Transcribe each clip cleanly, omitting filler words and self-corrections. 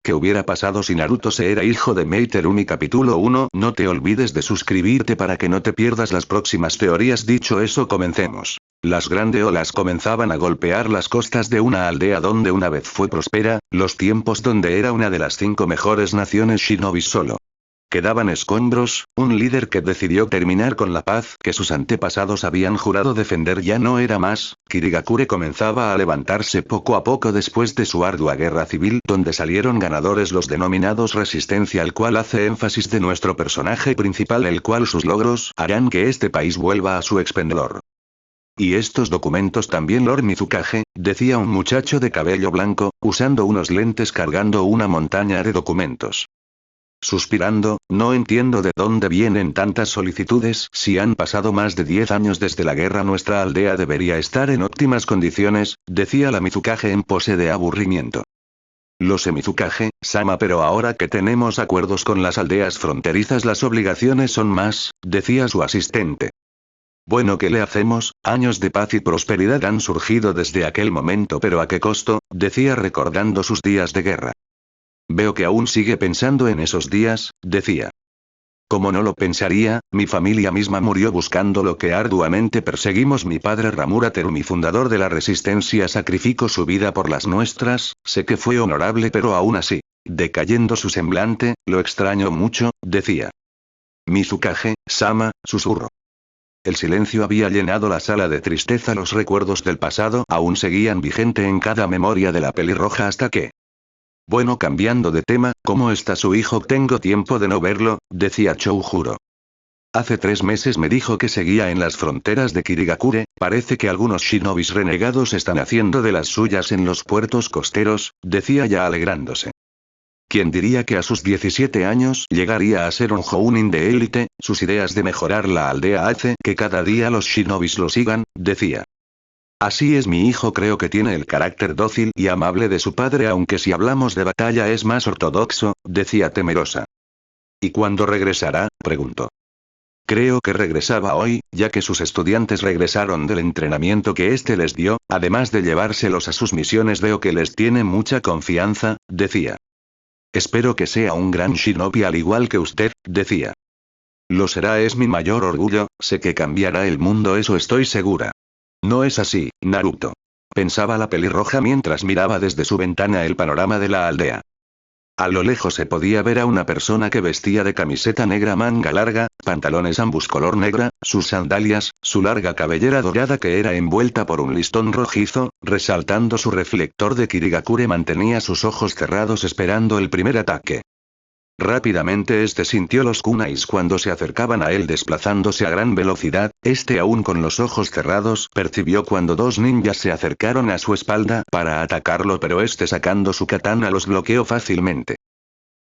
¿Qué hubiera pasado si Naruto se era hijo de Meiterumi? Capítulo 1. No te olvides de suscribirte para que no te pierdas las próximas teorías. Dicho eso, comencemos. Las grandes olas comenzaban a golpear las costas de una aldea donde una vez fue próspera, los tiempos donde era una de las 5 mejores naciones shinobi. Solo quedaban escombros, un líder que decidió terminar con la paz que sus antepasados habían jurado defender ya no era más. Kirigakure comenzaba a levantarse poco a poco después de su ardua guerra civil, donde salieron ganadores los denominados Resistencia, al cual hace énfasis de nuestro personaje principal, el cual sus logros harán que este país vuelva a su esplendor. Y estos documentos también, Lord Mizukage, decía un muchacho de cabello blanco, usando unos lentes cargando una montaña de documentos. Suspirando, no entiendo de dónde vienen tantas solicitudes. Si han pasado más de 10 años desde la guerra, nuestra aldea debería estar en óptimas condiciones, decía la Mizukage en pose de aburrimiento. Lo sé, Mizukage-sama, pero ahora que tenemos acuerdos con las aldeas fronterizas, las obligaciones son más, decía su asistente. Bueno, ¿qué le hacemos? Años de paz y prosperidad han surgido desde aquel momento, pero ¿a qué costo?, decía recordando sus días de guerra. Veo que aún sigue pensando en esos días, decía. Como no lo pensaría, mi familia misma murió buscando lo que arduamente perseguimos. Mi padre Ramura Terumi, fundador de la resistencia, sacrificó su vida por las nuestras. Sé que fue honorable, pero aún así, decayendo su semblante, lo extraño mucho, decía. Mizukage-sama, susurró. El silencio había llenado la sala de tristeza. Los recuerdos del pasado aún seguían vigente en cada memoria de la pelirroja hasta que... Bueno, cambiando de tema, ¿cómo está su hijo? Tengo tiempo de no verlo, decía Choujuro. Hace 3 meses me dijo que seguía en las fronteras de Kirigakure. Parece que algunos shinobis renegados están haciendo de las suyas en los puertos costeros, decía ya alegrándose. ¿Quién diría que a sus 17 años llegaría a ser un jounin de élite? Sus ideas de mejorar la aldea hace que cada día los shinobis lo sigan, decía. Así es mi hijo, creo que tiene el carácter dócil y amable de su padre, aunque si hablamos de batalla es más ortodoxo, decía temerosa. ¿Y cuándo regresará?, preguntó. Creo que regresaba hoy, ya que sus estudiantes regresaron del entrenamiento que éste les dio, además de llevárselos a sus misiones. Veo que les tiene mucha confianza, decía. Espero que sea un gran shinobi al igual que usted, decía. Lo será, es mi mayor orgullo, sé que cambiará el mundo, eso estoy segura. No es así, Naruto. Pensaba la pelirroja mientras miraba desde su ventana el panorama de la aldea. A lo lejos se podía ver a una persona que vestía de camiseta negra manga larga, pantalones ambos color negra, sus sandalias, su larga cabellera dorada que era envuelta por un listón rojizo, resaltando su reflector de Kirigakure. Mantenía sus ojos cerrados esperando el primer ataque. Rápidamente sintió los kunais cuando se acercaban a él desplazándose a gran velocidad. Aún con los ojos cerrados, percibió cuando 2 ninjas se acercaron a su espalda para atacarlo, pero sacando su katana los bloqueó fácilmente.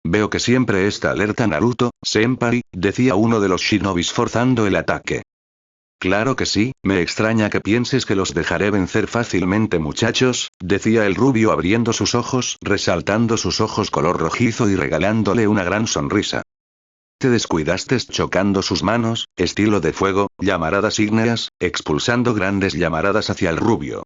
Veo que siempre está alerta Naruto-senpai, decía uno de los shinobis forzando el ataque. Claro que sí, me extraña que pienses que los dejaré vencer fácilmente, muchachos, decía el rubio abriendo sus ojos, resaltando sus ojos color rojizo y regalándole una gran sonrisa. Te descuidaste, chocando sus manos, estilo de fuego, llamaradas ígneas, expulsando grandes llamaradas hacia el rubio.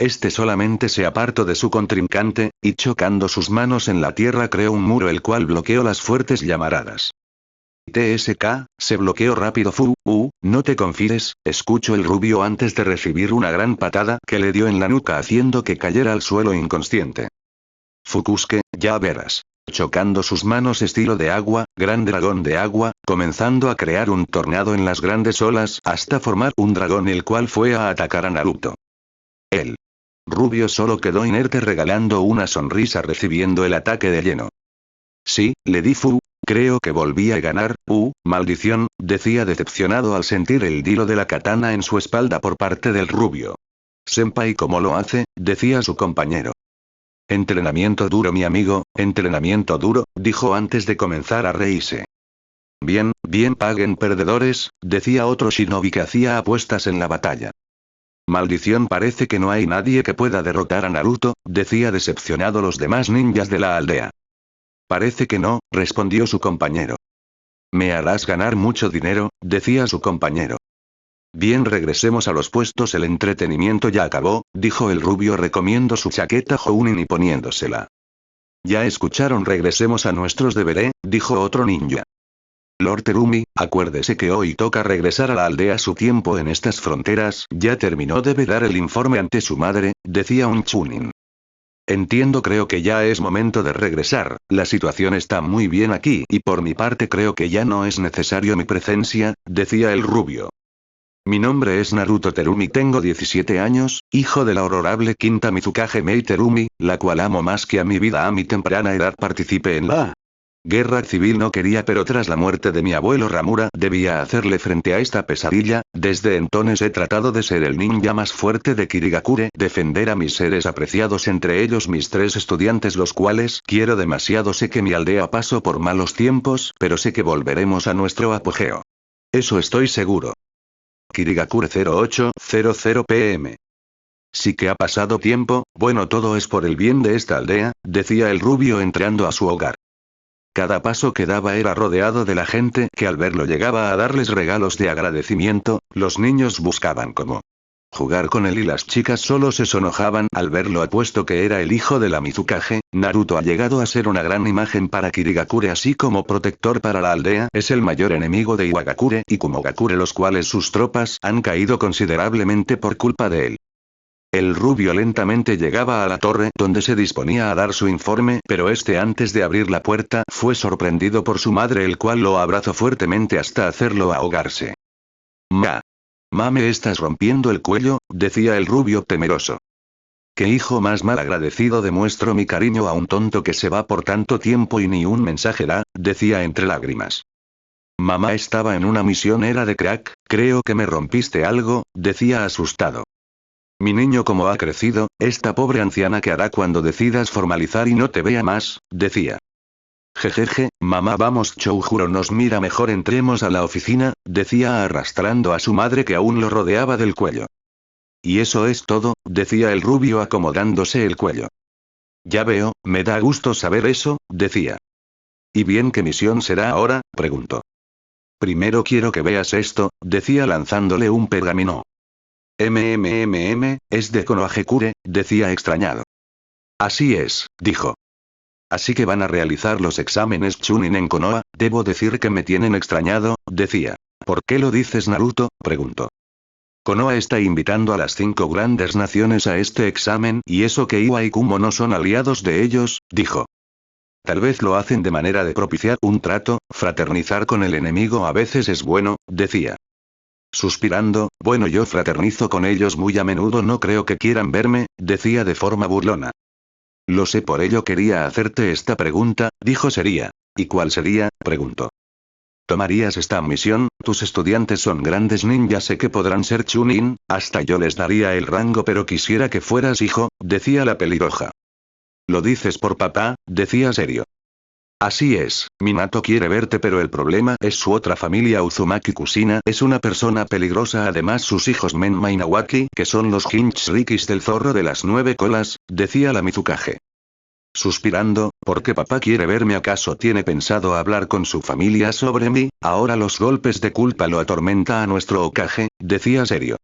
Solamente se apartó de su contrincante, y chocando sus manos en la tierra creó un muro el cual bloqueó las fuertes llamaradas. Se bloqueó rápido. No te confíes, escuchó el rubio antes de recibir una gran patada que le dio en la nuca haciendo que cayera al suelo inconsciente. Fukusuke, ya verás. Chocando sus manos estilo de agua, gran dragón de agua, comenzando a crear un tornado en las grandes olas hasta formar un dragón el cual fue a atacar a Naruto. El rubio solo quedó inerte regalando una sonrisa recibiendo el ataque de lleno. Sí, le di creo que volví a ganar, maldición, decía decepcionado al sentir el hilo de la katana en su espalda por parte del rubio. Senpai, ¿cómo lo hace?, decía su compañero. Entrenamiento duro, mi amigo, entrenamiento duro, dijo antes de comenzar a reírse. Bien, paguen perdedores, decía otro shinobi que hacía apuestas en la batalla. Maldición, parece que no hay nadie que pueda derrotar a Naruto, decía decepcionado los demás ninjas de la aldea. Parece que no, respondió su compañero. Me harás ganar mucho dinero, decía su compañero. Bien, regresemos a los puestos, el entretenimiento ya acabó, dijo el rubio recomiendo su chaqueta jounin y poniéndosela. Ya escucharon, regresemos a nuestros deberes, dijo otro ninja. Lord Terumi, acuérdese que hoy toca regresar a la aldea. Su tiempo en estas fronteras ya terminó, debe dar el informe ante su madre, decía un chunin. Entiendo, creo que ya es momento de regresar, la situación está muy bien aquí y por mi parte creo que ya no es necesario mi presencia, decía el rubio. Mi nombre es Naruto Terumi, tengo 17 años, hijo de la honorable quinta Mizukage Mei Terumi, la cual amo más que a mi vida. A mi temprana edad participé en la guerra civil, no quería, pero tras la muerte de mi abuelo Ramura debía hacerle frente a esta pesadilla. Desde entonces he tratado de ser el ninja más fuerte de Kirigakure, defender a mis seres apreciados, entre ellos mis 3 estudiantes, los cuales quiero demasiado. Sé que mi aldea pasó por malos tiempos, pero sé que volveremos a nuestro apogeo. Eso estoy seguro. Kirigakure 0800 pm. Sí que ha pasado tiempo, bueno, todo es por el bien de esta aldea, decía el rubio entrando a su hogar. Cada paso que daba era rodeado de la gente que al verlo llegaba a darles regalos de agradecimiento. Los niños buscaban cómo jugar con él y las chicas solo se sonojaban al verlo, apuesto que era el hijo de la Mizukage. Naruto ha llegado a ser una gran imagen para Kirigakure, así como protector para la aldea. Es el mayor enemigo de Iwagakure y Kumogakure, los cuales sus tropas han caído considerablemente por culpa de él. El rubio lentamente llegaba a la torre donde se disponía a dar su informe, pero antes de abrir la puerta fue sorprendido por su madre, el cual lo abrazó fuertemente hasta hacerlo ahogarse. Me estás rompiendo el cuello, decía el rubio temeroso. Qué hijo más mal agradecido, demuestro mi cariño a un tonto que se va por tanto tiempo y ni un mensaje da, decía entre lágrimas. Mamá estaba en una misión, era de crack, creo que me rompiste algo, decía asustado. Mi niño, cómo ha crecido, esta pobre anciana, ¿qué hará cuando decidas formalizar y no te vea más?, decía. Jejeje, mamá, vamos, Choujuro nos mira mejor, entremos a la oficina, decía arrastrando a su madre que aún lo rodeaba del cuello. Y eso es todo, decía el rubio acomodándose el cuello. Ya veo, me da gusto saber eso, decía. ¿Y bien qué misión será ahora?, preguntó. Primero quiero que veas esto, decía lanzándole un pergamino. Es de Konohagakure, decía extrañado. Así es, dijo. Así que van a realizar los exámenes Chunin en Konoha, debo decir que me tienen extrañado, decía. ¿Por qué lo dices, Naruto?, preguntó. Konoha está invitando a las 5 grandes naciones a este examen, y eso que Iwa y Kumo no son aliados de ellos, dijo. Tal vez lo hacen de manera de propiciar un trato, fraternizar con el enemigo a veces es bueno, decía. Suspirando, bueno, yo fraternizo con ellos muy a menudo, no creo que quieran verme, decía de forma burlona. Lo sé, por ello quería hacerte esta pregunta, dijo seria. ¿Y cuál sería?, preguntó. ¿Tomarías esta misión? Tus estudiantes son grandes ninjas, sé que podrán ser Chunin, hasta yo les daría el rango, pero quisiera que fueras hijo, decía la pelirroja. ¿Lo dices por papá?, decía serio. Así es, Minato quiere verte, pero el problema es su otra familia. Uzumaki Kushina es una persona peligrosa, además sus hijos Menma y Nawaki, que son los Hinchirikis del zorro de las 9 colas, decía la Mizukage. Suspirando, ¿por qué papá quiere verme? ¿Acaso tiene pensado hablar con su familia sobre mí? Ahora los golpes de culpa lo atormenta a nuestro Hokage, decía serio.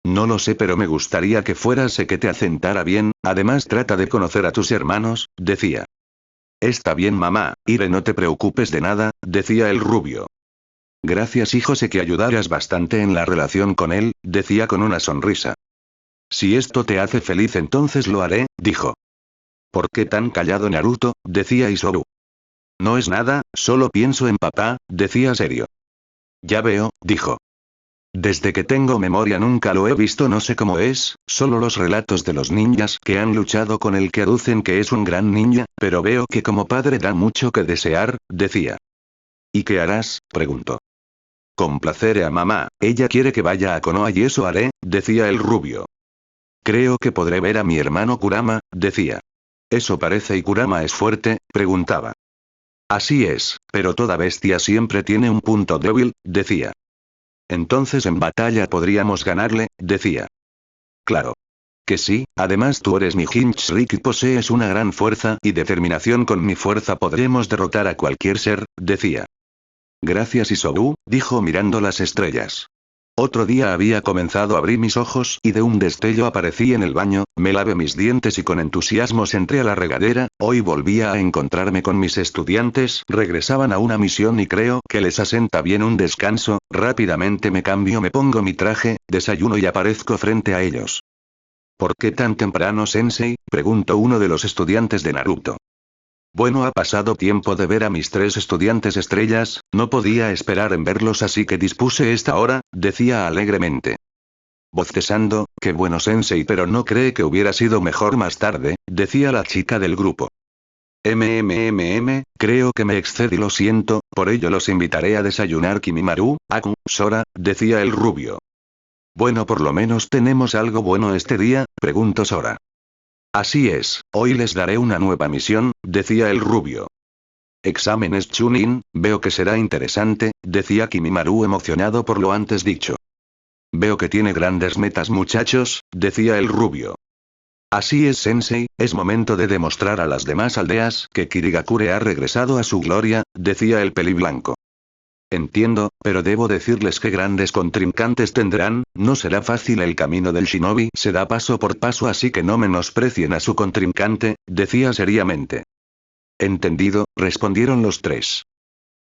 No lo sé, pero me gustaría que fueras, sé que te asentara bien, además trata de conocer a tus hermanos, decía. Está bien, mamá, iré, no te preocupes de nada, decía el rubio. Gracias, hijo, sé que ayudarás bastante en la relación con él, decía con una sonrisa. Si esto te hace feliz, entonces lo haré, dijo. ¿Por qué tan callado, Naruto?, decía Isobu. No es nada, solo pienso en papá, decía serio. Ya veo, dijo. Desde que tengo memoria nunca lo he visto, no sé cómo es, solo los relatos de los ninjas que han luchado con él que aducen que es un gran ninja, pero veo que como padre da mucho que desear, decía. ¿Y qué harás?, preguntó. Complaceré a mamá, ella quiere que vaya a Konoha y eso haré, decía el rubio. Creo que podré ver a mi hermano Kurama, decía. ¿Eso parece? ¿Y Kurama es fuerte?, preguntaba. Así es, pero toda bestia siempre tiene un punto débil, decía. Entonces en batalla podríamos ganarle, decía. Claro. Que sí, además tú eres mi Hinchiriki y posees una gran fuerza y determinación, con mi fuerza podremos derrotar a cualquier ser, decía. Gracias, Isobu, dijo mirando las estrellas. Otro día había comenzado a abrir mis ojos y de un destello aparecí en el baño, me lavé mis dientes y con entusiasmo entré a la regadera. Hoy volvía a encontrarme con mis estudiantes, regresaban a una misión y creo que les asenta bien un descanso. Rápidamente me cambio, me pongo mi traje, desayuno y aparezco frente a ellos. ¿Por qué tan temprano, sensei?, preguntó uno de los estudiantes de Naruto. Bueno, ha pasado tiempo de ver a mis 3 estudiantes estrellas, no podía esperar en verlos así que dispuse esta hora, decía alegremente. Bostezando, qué bueno sensei, pero no cree que hubiera sido mejor más tarde, decía la chica del grupo. Creo que me excedí, lo siento, por ello los invitaré a desayunar Kimimaru, Aku, Sora, decía el rubio. Bueno, por lo menos tenemos algo bueno este día, preguntó Sora. Así es, hoy les daré una nueva misión, decía el rubio. Exámenes Chunin, veo que será interesante, decía Kimimaru emocionado por lo antes dicho. Veo que tiene grandes metas muchachos, decía el rubio. Así es sensei, es momento de demostrar a las demás aldeas que Kirigakure ha regresado a su gloria, decía el peliblanco. Entiendo, pero debo decirles que grandes contrincantes tendrán, no será fácil, el camino del shinobi se da paso por paso, así que no menosprecien a su contrincante, decía seriamente. Entendido, respondieron los 3.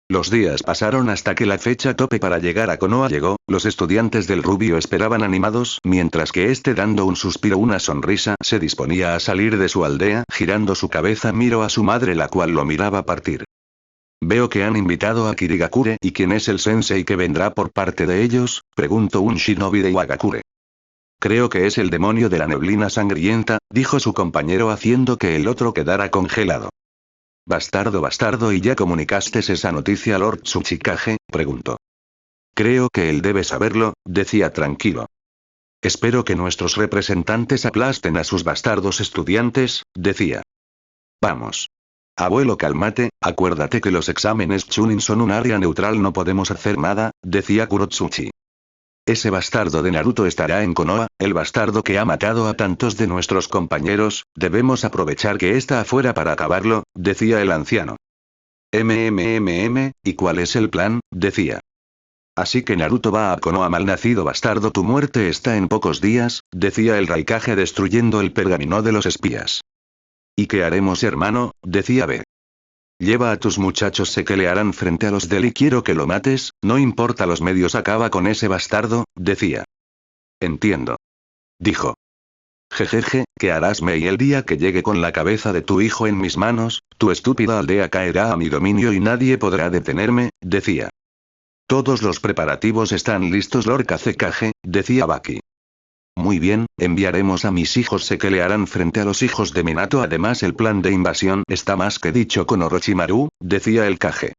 Los días pasaron hasta que la fecha tope para llegar a Konoha llegó. Los estudiantes del rubio esperaban animados, mientras que este, dando un suspiro, una sonrisa, se disponía a salir de su aldea. Girando su cabeza miró a su madre, la cual lo miraba partir. Veo que han invitado a Kirigakure. ¿Y quién es el sensei que vendrá por parte de ellos?, preguntó un shinobi de Iwagakure. Creo que es el demonio de la neblina sangrienta, dijo su compañero haciendo que el otro quedara congelado. Bastardo, ¿y ya comunicaste esa noticia a Lord Tsuchikage?, preguntó. Creo que él debe saberlo, decía tranquilo. Espero que nuestros representantes aplasten a sus bastardos estudiantes, decía. Vamos. Abuelo, cálmate, acuérdate que los exámenes Chunin son un área neutral, no podemos hacer nada, decía Kurotsuchi. Ese bastardo de Naruto estará en Konoha, el bastardo que ha matado a tantos de nuestros compañeros, debemos aprovechar que está afuera para acabarlo, decía el anciano. ¿Y cuál es el plan?, decía. Así que Naruto va a Konoha, malnacido bastardo, tu muerte está en pocos días, decía el Raikage destruyendo el pergamino de los espías. ¿Y qué haremos, hermano?, decía B. Lleva a tus muchachos, sé que le harán frente a los del y quiero que lo mates, no importa los medios, acaba con ese bastardo, decía. Entiendo. Dijo. Jejeje, ¿qué harás, Mei, el día que llegue con la cabeza de tu hijo en mis manos? Tu estúpida aldea caerá a mi dominio y nadie podrá detenerme, decía. Todos los preparativos están listos, Lord Kazekage, decía Baki. Muy bien, enviaremos a mis hijos, sé que le harán frente a los hijos de Minato, además el plan de invasión está más que dicho con Orochimaru, decía el Kage.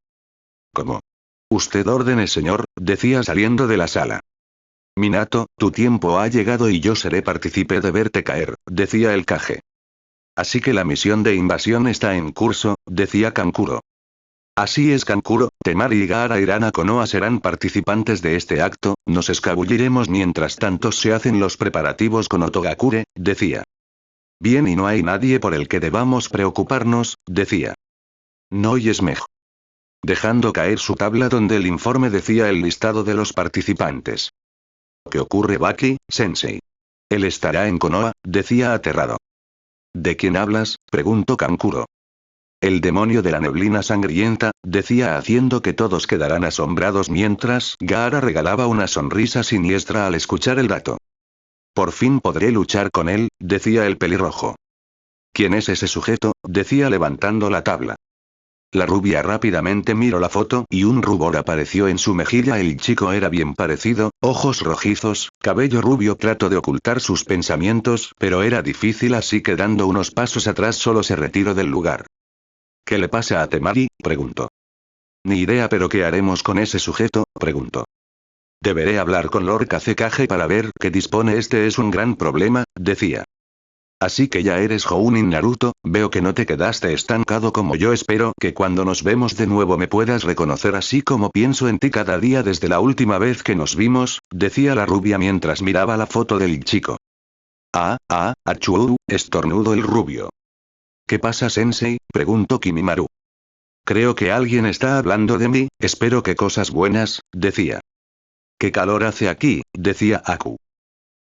¿Cómo? Usted órdenes, señor, decía saliendo de la sala. Minato, tu tiempo ha llegado y yo seré partícipe de verte caer, decía el Kage. Así que la misión de invasión está en curso, decía Kankuro. Así es, Kankuro, Temari y Gaara irán a Konoha, serán participantes de este acto, nos escabulliremos mientras tanto se hacen los preparativos con Otogakure, decía. Bien, y no hay nadie por el que debamos preocuparnos, decía. No, y es mejor. Dejando caer su tabla donde el informe decía el listado de los participantes. ¿Qué ocurre, Baki, sensei? Él estará en Konoha, decía aterrado. ¿De quién hablas?, preguntó Kankuro. El demonio de la neblina sangrienta, decía haciendo que todos quedaran asombrados mientras Gaara regalaba una sonrisa siniestra al escuchar el dato. Por fin podré luchar con él, decía el pelirrojo. ¿Quién es ese sujeto?, decía levantando la tabla. La rubia rápidamente miró la foto y un rubor apareció en su mejilla. El chico era bien parecido, ojos rojizos, cabello rubio. Trató de ocultar sus pensamientos, pero era difícil, así que dando unos pasos atrás solo se retiró del lugar. ¿Qué le pasa a Temari?, preguntó. Ni idea, pero ¿qué haremos con ese sujeto?, preguntó. Deberé hablar con Lord Kazekage para ver qué dispone, este es un gran problema, decía. Así que ya eres Jounin Naruto, veo que no te quedaste estancado como yo, espero que cuando nos vemos de nuevo me puedas reconocer así como pienso en ti cada día desde la última vez que nos vimos, decía la rubia mientras miraba la foto del chico. Achú, estornudó el rubio. ¿Qué pasa, sensei?, preguntó Kimimaru. Creo que alguien está hablando de mí, espero que cosas buenas, decía. «Qué calor hace aquí», decía Aku.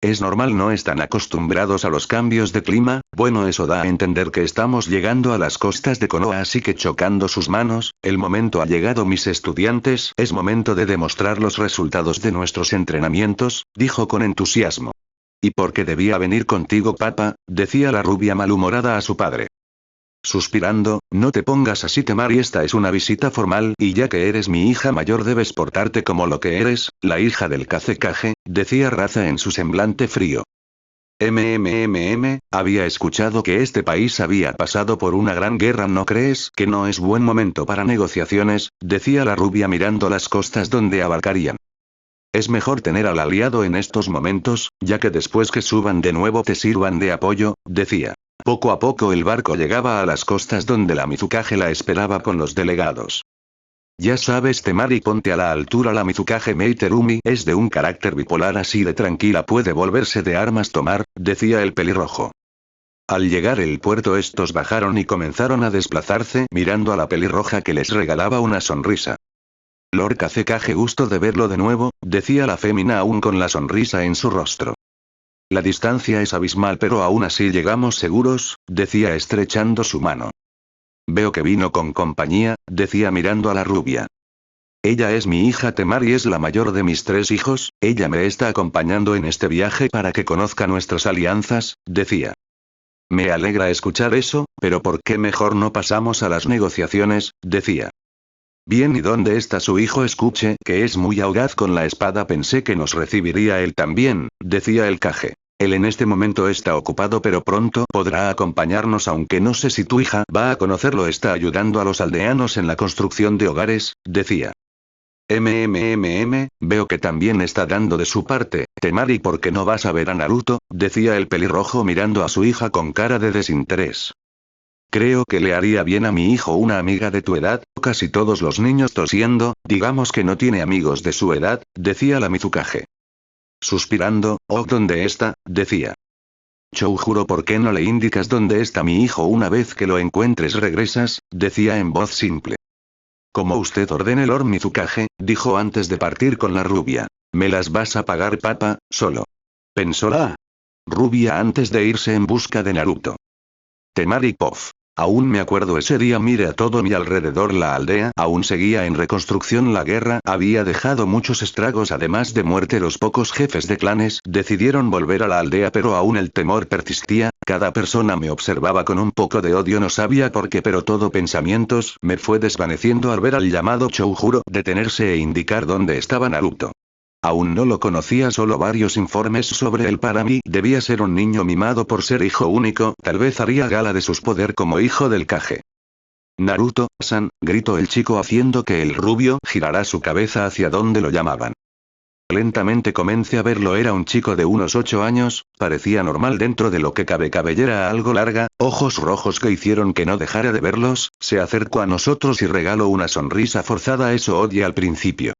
«Es normal, no están acostumbrados a los cambios de clima». Bueno, eso da a entender que estamos llegando a las costas de Konoha, así que chocando sus manos, el momento ha llegado, mis estudiantes, es momento de demostrar los resultados de nuestros entrenamientos, dijo con entusiasmo. «¿Y por qué debía venir contigo, papá?», decía la rubia malhumorada a su padre. Suspirando, «No te pongas así, Temari, esta es una visita formal, y ya que eres mi hija mayor debes portarte como lo que eres, la hija del Kazekage», decía Raza en su semblante frío. Había escuchado que este país había pasado por una gran guerra. ¿No crees que no es buen momento para negociaciones?, decía la rubia mirando las costas donde abarcarían. Es mejor tener al aliado en estos momentos, ya que después que suban de nuevo te sirvan de apoyo, decía. Poco a poco el barco llegaba a las costas donde la Mizukage la esperaba con los delegados. Ya sabes, Temari, ponte a la altura. La Mizukage Meiterumi es de un carácter bipolar, así de tranquila puede volverse de armas tomar, decía el pelirrojo. Al llegar el puerto estos bajaron y comenzaron a desplazarse mirando a la pelirroja que les regalaba una sonrisa. Lord Kazekage, gusto de verlo de nuevo, decía la fémina aún con la sonrisa en su rostro. La distancia es abismal pero aún así llegamos seguros, decía estrechando su mano. Veo que vino con compañía, decía mirando a la rubia. Ella es mi hija Temari, es la mayor de mis 3 hijos, ella me está acompañando en este viaje para que conozca nuestras alianzas, decía. Me alegra escuchar eso, pero ¿por qué mejor no pasamos a las negociaciones?, decía. Bien, ¿y dónde está su hijo? Escuche que es muy audaz con la espada, pensé que nos recibiría él también, decía el Kage. Él en este momento está ocupado pero pronto podrá acompañarnos, aunque no sé si tu hija va a conocerlo, está ayudando a los aldeanos en la construcción de hogares, decía. Veo que también está dando de su parte, Temari, ¿por qué no vas a ver a Naruto?, decía el pelirrojo mirando a su hija con cara de desinterés. Creo que le haría bien a mi hijo una amiga de tu edad, casi todos los niños tosiendo, digamos que no tiene amigos de su edad, decía la Mizukage. Suspirando, «Oh, ¿dónde está?», decía. Choujuro, ¿por qué no le indicas dónde está mi hijo? Una vez que lo encuentres regresas, decía en voz simple. Como usted ordene, Lord Mizukage, dijo antes de partir con la rubia. Me las vas a pagar, papá, solo. Pensó la rubia antes de irse en busca de Naruto. Temari Pof. Aún me acuerdo ese día, mire a todo mi alrededor, la aldea aún seguía en reconstrucción, la guerra había dejado muchos estragos, además de muerte los pocos jefes de clanes decidieron volver a la aldea, pero aún el temor persistía, cada persona me observaba con un poco de odio, no sabía por qué, pero todo pensamientos me fue desvaneciendo al ver al llamado Choujuro detenerse e indicar dónde estaba Naruto. Aún no lo conocía, solo varios informes sobre él. Para mí, debía ser un niño mimado por ser hijo único, tal vez haría gala de sus poderes como hijo del Kage. Naruto-san, gritó el chico haciendo que el rubio girara su cabeza hacia donde lo llamaban. Lentamente comencé a verlo, era un chico de unos 8 años, parecía normal dentro de lo que cabe, cabellera algo larga, ojos rojos que hicieron que no dejara de verlos, se acercó a nosotros y regaló una sonrisa forzada, eso odié al principio.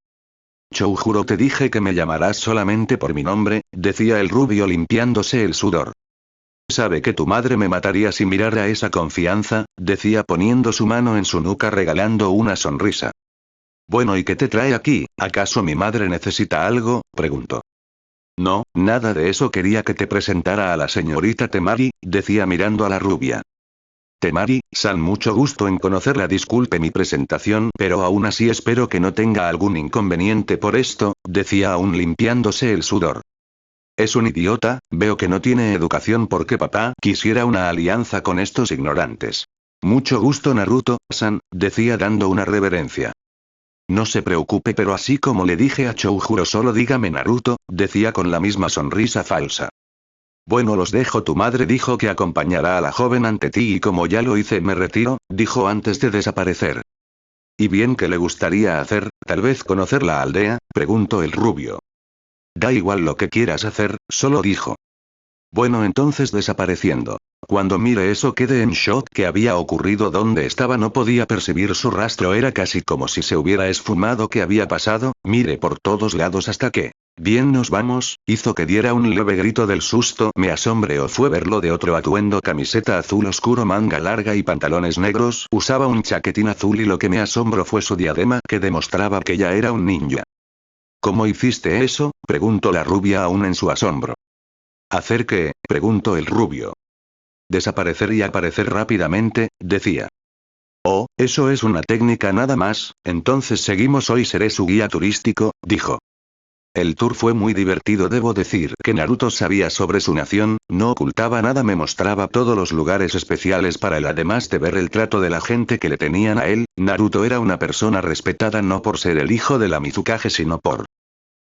Choujuro, te dije que me llamarás solamente por mi nombre, decía el rubio limpiándose el sudor. Sabe que tu madre me mataría si mirara esa confianza, decía poniendo su mano en su nuca regalando una sonrisa. Bueno, ¿y qué te trae aquí? ¿Acaso mi madre necesita algo?, preguntó. No, nada de eso, quería que te presentara a la señorita Temari, decía mirando a la rubia. Temari-san, mucho gusto en conocerla, disculpe mi presentación, pero aún así espero que no tenga algún inconveniente por esto, decía aún limpiándose el sudor. Es un idiota, veo que no tiene educación porque papá quisiera una alianza con estos ignorantes. Mucho gusto, Naruto-san, decía dando una reverencia. No se preocupe, pero así como le dije a Choujuro, solo dígame Naruto, decía con la misma sonrisa falsa. Bueno, los dejo, tu madre dijo que acompañará a la joven ante ti y como ya lo hice me retiro, dijo antes de desaparecer. ¿Y bien qué le gustaría hacer? ¿Tal vez conocer la aldea?, preguntó el rubio. Da igual lo que quieras hacer, solo dijo. Bueno, entonces desapareciendo. Cuando mire eso quedé en shock. ¿Qué había ocurrido? Donde estaba no podía percibir su rastro, era casi como si se hubiera esfumado. ¿Qué había pasado? Miré por todos lados hasta que... Bien, nos vamos, hizo que diera un leve grito del susto. Me asombró fue verlo de otro atuendo, camiseta azul oscuro, manga larga y pantalones negros, usaba un chaquetín azul y lo que me asombró fue su diadema que demostraba que ya era un ninja. ¿Cómo hiciste eso?, preguntó la rubia aún en su asombro. ¿Hacer qué?, preguntó el rubio. Desaparecer y aparecer rápidamente, decía. Oh, eso es una técnica nada más, entonces seguimos, hoy seré su guía turístico, dijo. El tour fue muy divertido, debo decir que Naruto sabía sobre su nación, no ocultaba nada, me mostraba todos los lugares especiales para él, además de ver el trato de la gente que le tenían a él. Naruto era una persona respetada no por ser el hijo de la Mizukage sino por...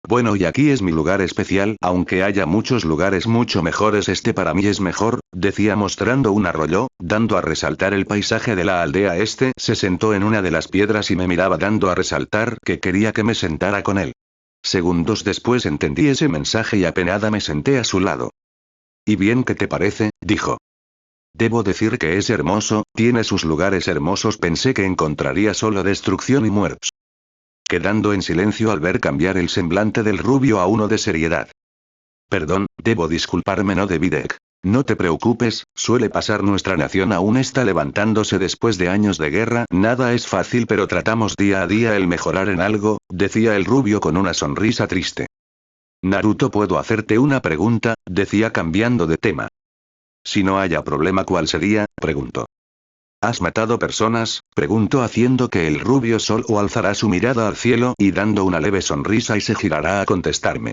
Bueno, y aquí es mi lugar especial, aunque haya muchos lugares mucho mejores, este para mí es mejor, decía mostrando un arroyo, dando a resaltar el paisaje de la aldea. Este se sentó en una de las piedras y me miraba dando a resaltar que quería que me sentara con él. Segundos después entendí ese mensaje y apenada me senté a su lado. ¿Y bien, qué te parece?, dijo. Debo decir que es hermoso, tiene sus lugares hermosos, pensé que encontraría solo destrucción y muertos. Quedando en silencio al ver cambiar el semblante del rubio a uno de seriedad. Perdón, debo disculparme, no debí de... No te preocupes, suele pasar, nuestra nación aún está levantándose después de años de guerra, nada es fácil pero tratamos día a día el mejorar en algo, decía el rubio con una sonrisa triste. Naruto, ¿puedo hacerte una pregunta?, decía cambiando de tema. Si no haya problema, ¿cuál sería?, preguntó. ¿Has matado personas?, preguntó haciendo que el rubio solo alzará su mirada al cielo y dando una leve sonrisa y se girará a contestarme.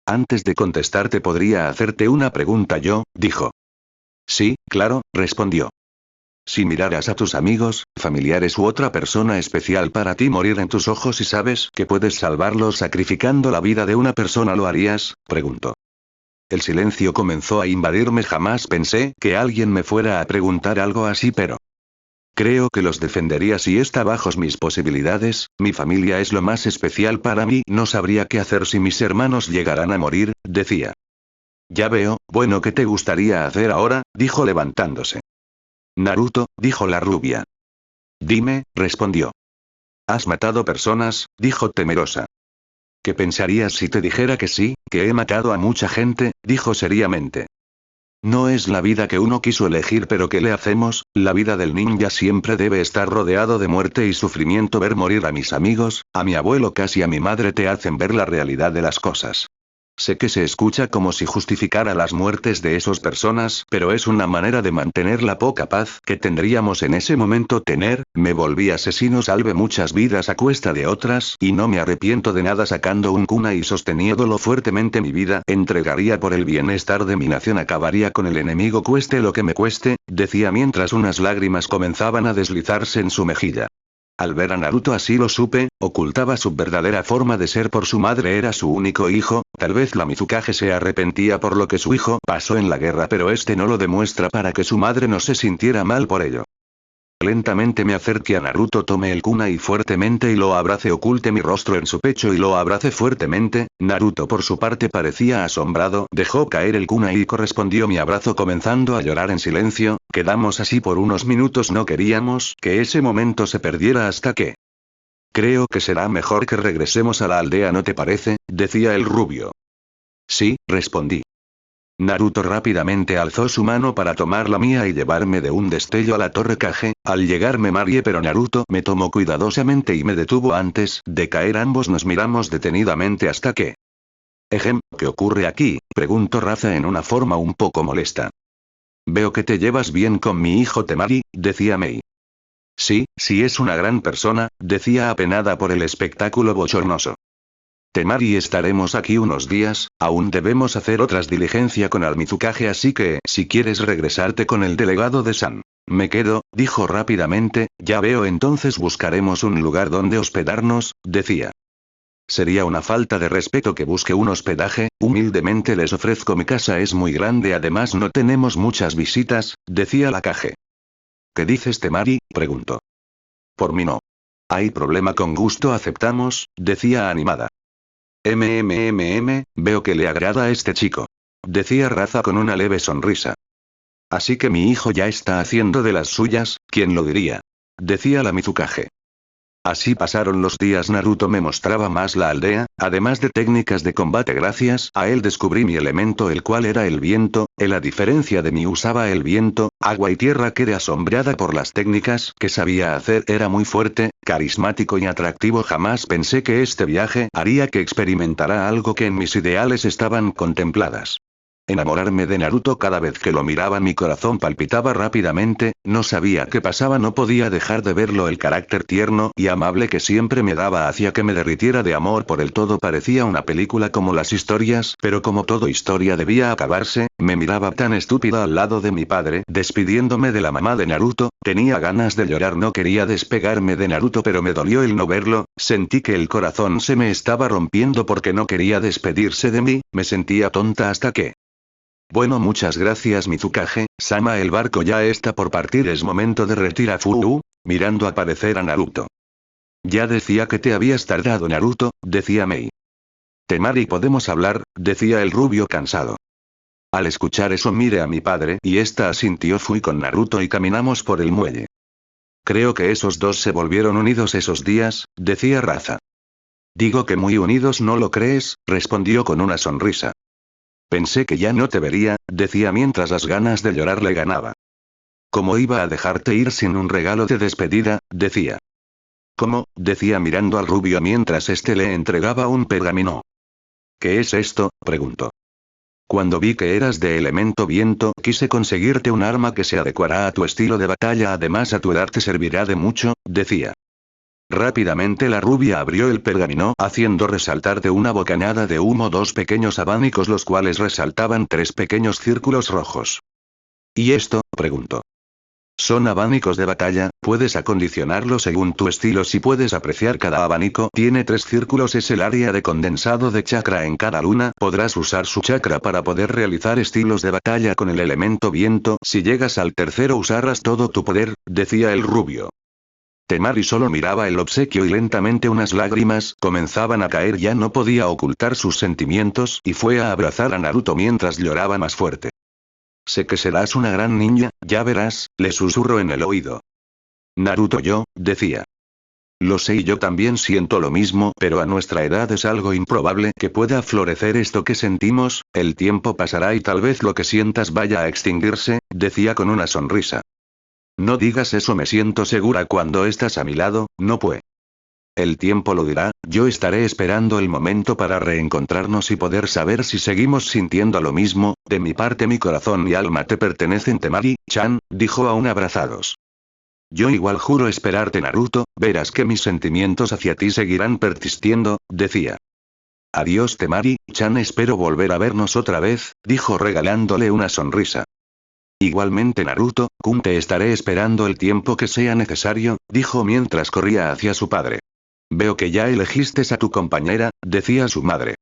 Antes de contestarte, ¿podría hacerte una pregunta yo?, dijo. Sí, claro, respondió. Si miraras a tus amigos, familiares u otra persona especial para ti morir en tus ojos y sabes que puedes salvarlos sacrificando la vida de una persona, ¿lo harías?, preguntó. El silencio comenzó a invadirme, jamás pensé que alguien me fuera a preguntar algo así, pero... Creo que los defendería si está bajo mis posibilidades, mi familia es lo más especial para mí, no sabría qué hacer si mis hermanos llegaran a morir, decía. Ya veo, bueno, ¿qué te gustaría hacer ahora?, dijo levantándose. Naruto, dijo la rubia. Dime, respondió. ¿Has matado personas?, dijo temerosa. ¿Qué pensarías si te dijera que sí, que he matado a mucha gente?, dijo seriamente. No es la vida que uno quiso elegir, pero ¿qué le hacemos? La vida del ninja siempre debe estar rodeado de muerte y sufrimiento. Ver morir a mis amigos, a mi abuelo, casi a mi madre, te hacen ver la realidad de las cosas. Sé que se escucha como si justificara las muertes de esas personas, pero es una manera de mantener la poca paz que tendríamos en ese momento. Me volví asesino, salvé muchas vidas a cuesta de otras, y no me arrepiento de nada. Sacando un kunai y sosteniéndolo fuertemente, mi vida entregaría por el bienestar de mi nación, acabaría con el enemigo cueste lo que me cueste, decía mientras unas lágrimas comenzaban a deslizarse en su mejilla. Al ver a Naruto así lo supe, ocultaba su verdadera forma de ser por su madre, era su único hijo, tal vez la Mizukage se arrepentía por lo que su hijo pasó en la guerra, pero este no lo demuestra para que su madre no se sintiera mal por ello. Lentamente me acerqué a Naruto, tomé el kunai fuertemente y lo abracé, oculté mi rostro en su pecho y lo abracé fuertemente. Naruto por su parte parecía asombrado, dejó caer el kunai y correspondió mi abrazo comenzando a llorar en silencio. Quedamos así por unos minutos, no queríamos que ese momento se perdiera hasta que... Creo que será mejor que regresemos a la aldea, ¿no te parece?, decía el rubio. Sí, respondí. Naruto rápidamente alzó su mano para tomar la mía y llevarme de un destello a la torre Kage. Al llegar me mareé, pero Naruto me tomó cuidadosamente y me detuvo antes de caer. Ambos nos miramos detenidamente hasta que... ¿Qué ocurre aquí?, preguntó Raza en una forma un poco molesta. Veo que te llevas bien con mi hijo Temari, decía Mei. Sí, es una gran persona, decía apenada por el espectáculo bochornoso. Temari, estaremos aquí unos días, aún debemos hacer otras diligencias con el Mizukage, así que, si quieres regresarte con el delegado de San. Me quedo, dijo rápidamente. Ya veo, entonces buscaremos un lugar donde hospedarnos, decía. Sería una falta de respeto que busque un hospedaje, humildemente les ofrezco mi casa, es muy grande, además no tenemos muchas visitas, decía la Kage. ¿Qué dices, Temari?, preguntó. Por mí no. Hay problema, con gusto aceptamos, decía animada. Veo que le agrada a este chico. Decía Raza con una leve sonrisa. Así que mi hijo ya está haciendo de las suyas, ¿quién lo diría? Decía la Mizukage. Así pasaron los días. Naruto me mostraba más la aldea, además de técnicas de combate. Gracias a él descubrí mi elemento, el cual era el viento. Él, a diferencia de mí, usaba el viento, agua y tierra. Quedé asombrada por las técnicas que sabía hacer. Era muy fuerte, carismático y atractivo. Jamás pensé que este viaje haría que experimentara algo que en mis ideales estaban contempladas. Enamorarme de Naruto. Cada vez que lo miraba mi corazón palpitaba rápidamente, no sabía qué pasaba, no podía dejar de verlo. El carácter tierno y amable que siempre me daba hacía que me derritiera de amor por él. Todo parecía una película como las historias, pero como toda historia debía acabarse. Me miraba tan estúpida al lado de mi padre, despidiéndome de la mamá de Naruto. Tenía ganas de llorar, no quería despegarme de Naruto, pero me dolió el no verlo. Sentí que el corazón se me estaba rompiendo porque no quería despedirse de mí. Me sentía tonta hasta que... Bueno, muchas gracias Mizukage-sama, el barco ya está por partir, es momento de retirar. Mirando aparecer a Naruto. Ya decía que te habías tardado, Naruto, decía Mei. Temari, ¿podemos hablar?, decía el rubio cansado. Al escuchar eso miré a mi padre y ésta asintió. Fui con Naruto y caminamos por el muelle. Creo que esos dos se volvieron unidos esos días, decía Raza. Digo que muy unidos, ¿no lo crees?, respondió con una sonrisa. Pensé que ya no te vería, decía mientras las ganas de llorar le ganaba. ¿Cómo iba a dejarte ir sin un regalo de despedida?, decía. ¿Cómo?, decía mirando al rubio mientras este le entregaba un pergamino. ¿Qué es esto?, preguntó. Cuando vi que eras de elemento viento, quise conseguirte un arma que se adecuará a tu estilo de batalla, además a tu edad te servirá de mucho, decía. Rápidamente la rubia abrió el pergamino, haciendo resaltar de una bocanada de humo dos pequeños abanicos, los cuales resaltaban tres pequeños círculos rojos. ¿Y esto?, preguntó. Son abanicos de batalla, puedes acondicionarlo según tu estilo. Si puedes apreciar, cada abanico tiene tres círculos, es el área de condensado de chakra en cada luna. Podrás usar su chakra para poder realizar estilos de batalla con el elemento viento. Si llegas al tercero usarás todo tu poder, decía el rubio. Temari solo miraba el obsequio y lentamente unas lágrimas comenzaban a caer. Ya no podía ocultar sus sentimientos y fue a abrazar a Naruto mientras lloraba más fuerte. Sé que serás una gran niña, ya verás, le susurró en el oído. Naruto, yo, decía. Lo sé y yo también siento lo mismo, pero a nuestra edad es algo improbable que pueda florecer esto que sentimos. El tiempo pasará y tal vez lo que sientas vaya a extinguirse, decía con una sonrisa. No digas eso, me siento segura cuando estás a mi lado, no puede. El tiempo lo dirá, yo estaré esperando el momento para reencontrarnos y poder saber si seguimos sintiendo lo mismo. De mi parte, mi corazón y alma te pertenecen, Temari-chan, dijo aún abrazados. Yo igual juro esperarte, Naruto, verás que mis sentimientos hacia ti seguirán persistiendo, decía. Adiós, Temari-chan, espero volver a vernos otra vez, dijo regalándole una sonrisa. Igualmente, Naruto-kun, te estaré esperando el tiempo que sea necesario, dijo mientras corría hacia su padre. Veo que ya elegiste a tu compañera, decía su madre.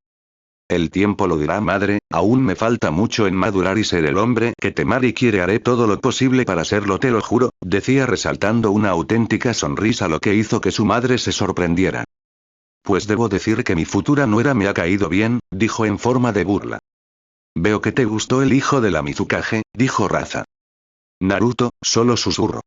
El tiempo lo dirá, madre, aún me falta mucho en madurar y ser el hombre que Temari quiere. Haré todo lo posible para serlo, te lo juro, decía resaltando una auténtica sonrisa, lo que hizo que su madre se sorprendiera. Pues debo decir que mi futura nuera me ha caído bien, dijo en forma de burla. Veo que te gustó el hijo de la Mizukage, dijo Raza. Naruto, solo susurró.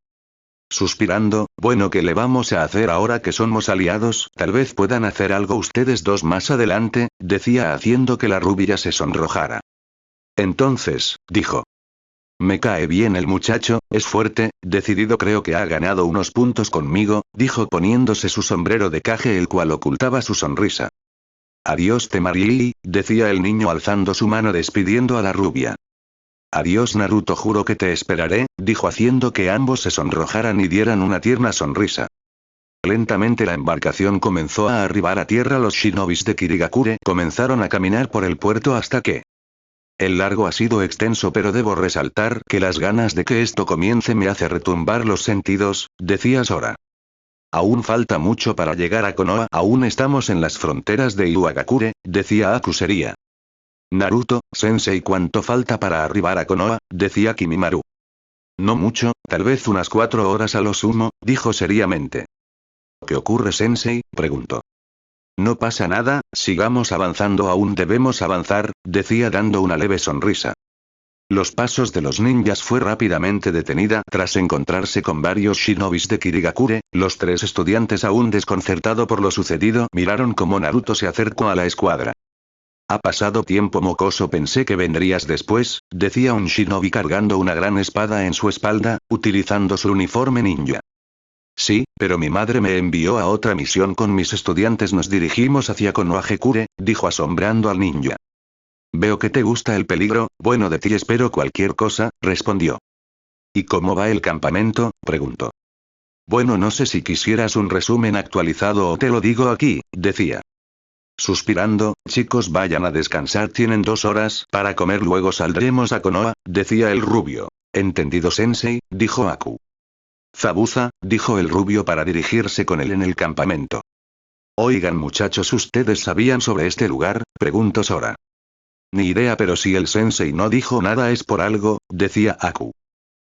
Suspirando, bueno, ¿qué le vamos a hacer ahora que somos aliados? Tal vez puedan hacer algo ustedes dos más adelante, decía haciendo que la rubia se sonrojara. Entonces, dijo. Me cae bien el muchacho, es fuerte, decidido, creo que ha ganado unos puntos conmigo, dijo poniéndose su sombrero de caje, el cual ocultaba su sonrisa. Adiós, Temari, decía el niño alzando su mano despidiendo a la rubia. Adiós, Naruto, juro que te esperaré, dijo haciendo que ambos se sonrojaran y dieran una tierna sonrisa. Lentamente la embarcación comenzó a arribar a tierra. Los shinobis de Kirigakure comenzaron a caminar por el puerto hasta que... El largo ha sido extenso, pero debo resaltar que las ganas de que esto comience me hace retumbar los sentidos, decía Sora. Aún falta mucho para llegar a Konoha, aún estamos en las fronteras de Iwagakure, decía Akuseria. Naruto, sensei, ¿cuánto falta para arribar a Konoha?, decía Kimimaru. No mucho, tal vez unas 4 horas a lo sumo, dijo seriamente. ¿Qué ocurre, sensei?, preguntó. No pasa nada, sigamos avanzando, aún debemos avanzar, decía dando una leve sonrisa. Los pasos de los ninjas fue rápidamente detenida tras encontrarse con varios shinobis de Kirigakure. Los tres estudiantes, aún desconcertado por lo sucedido, miraron cómo Naruto se acercó a la escuadra. Ha pasado tiempo, mocoso, pensé que vendrías después, decía un shinobi cargando una gran espada en su espalda, utilizando su uniforme ninja. Sí, pero mi madre me envió a otra misión con mis estudiantes. Nos dirigimos hacia Konohagekure, dijo asombrando al ninja. Veo que te gusta el peligro, bueno, de ti espero cualquier cosa, respondió. ¿Y cómo va el campamento?, preguntó. Bueno, no sé si quisieras un resumen actualizado o te lo digo aquí, decía. Suspirando, chicos, vayan a descansar, tienen 2 horas para comer, luego saldremos a Konoha, decía el rubio. Entendido, sensei, dijo Aku. Zabuza, dijo el rubio para dirigirse con él en el campamento. Oigan, muchachos, ¿ustedes sabían sobre este lugar?, preguntó Sora. Ni idea, pero si el sensei no dijo nada es por algo, decía Aku.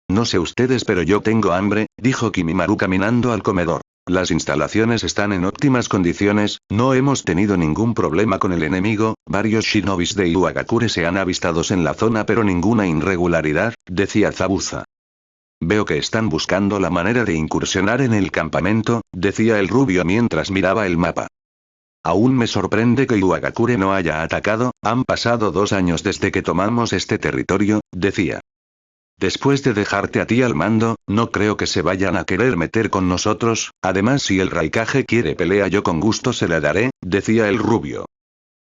No sé ustedes, pero yo tengo hambre, dijo Kimimaru caminando al comedor. Las instalaciones están en óptimas condiciones, no hemos tenido ningún problema con el enemigo, varios shinobis de Iwagakure se han avistados en la zona pero ninguna irregularidad, decía Zabuza. Veo que están buscando la manera de incursionar en el campamento, decía el rubio mientras miraba el mapa. Aún me sorprende que Iwagakure no haya atacado, han pasado 2 años desde que tomamos este territorio, decía. Después de dejarte a ti al mando, no creo que se vayan a querer meter con nosotros, además si el Raikage quiere pelea yo con gusto se la daré, decía el rubio.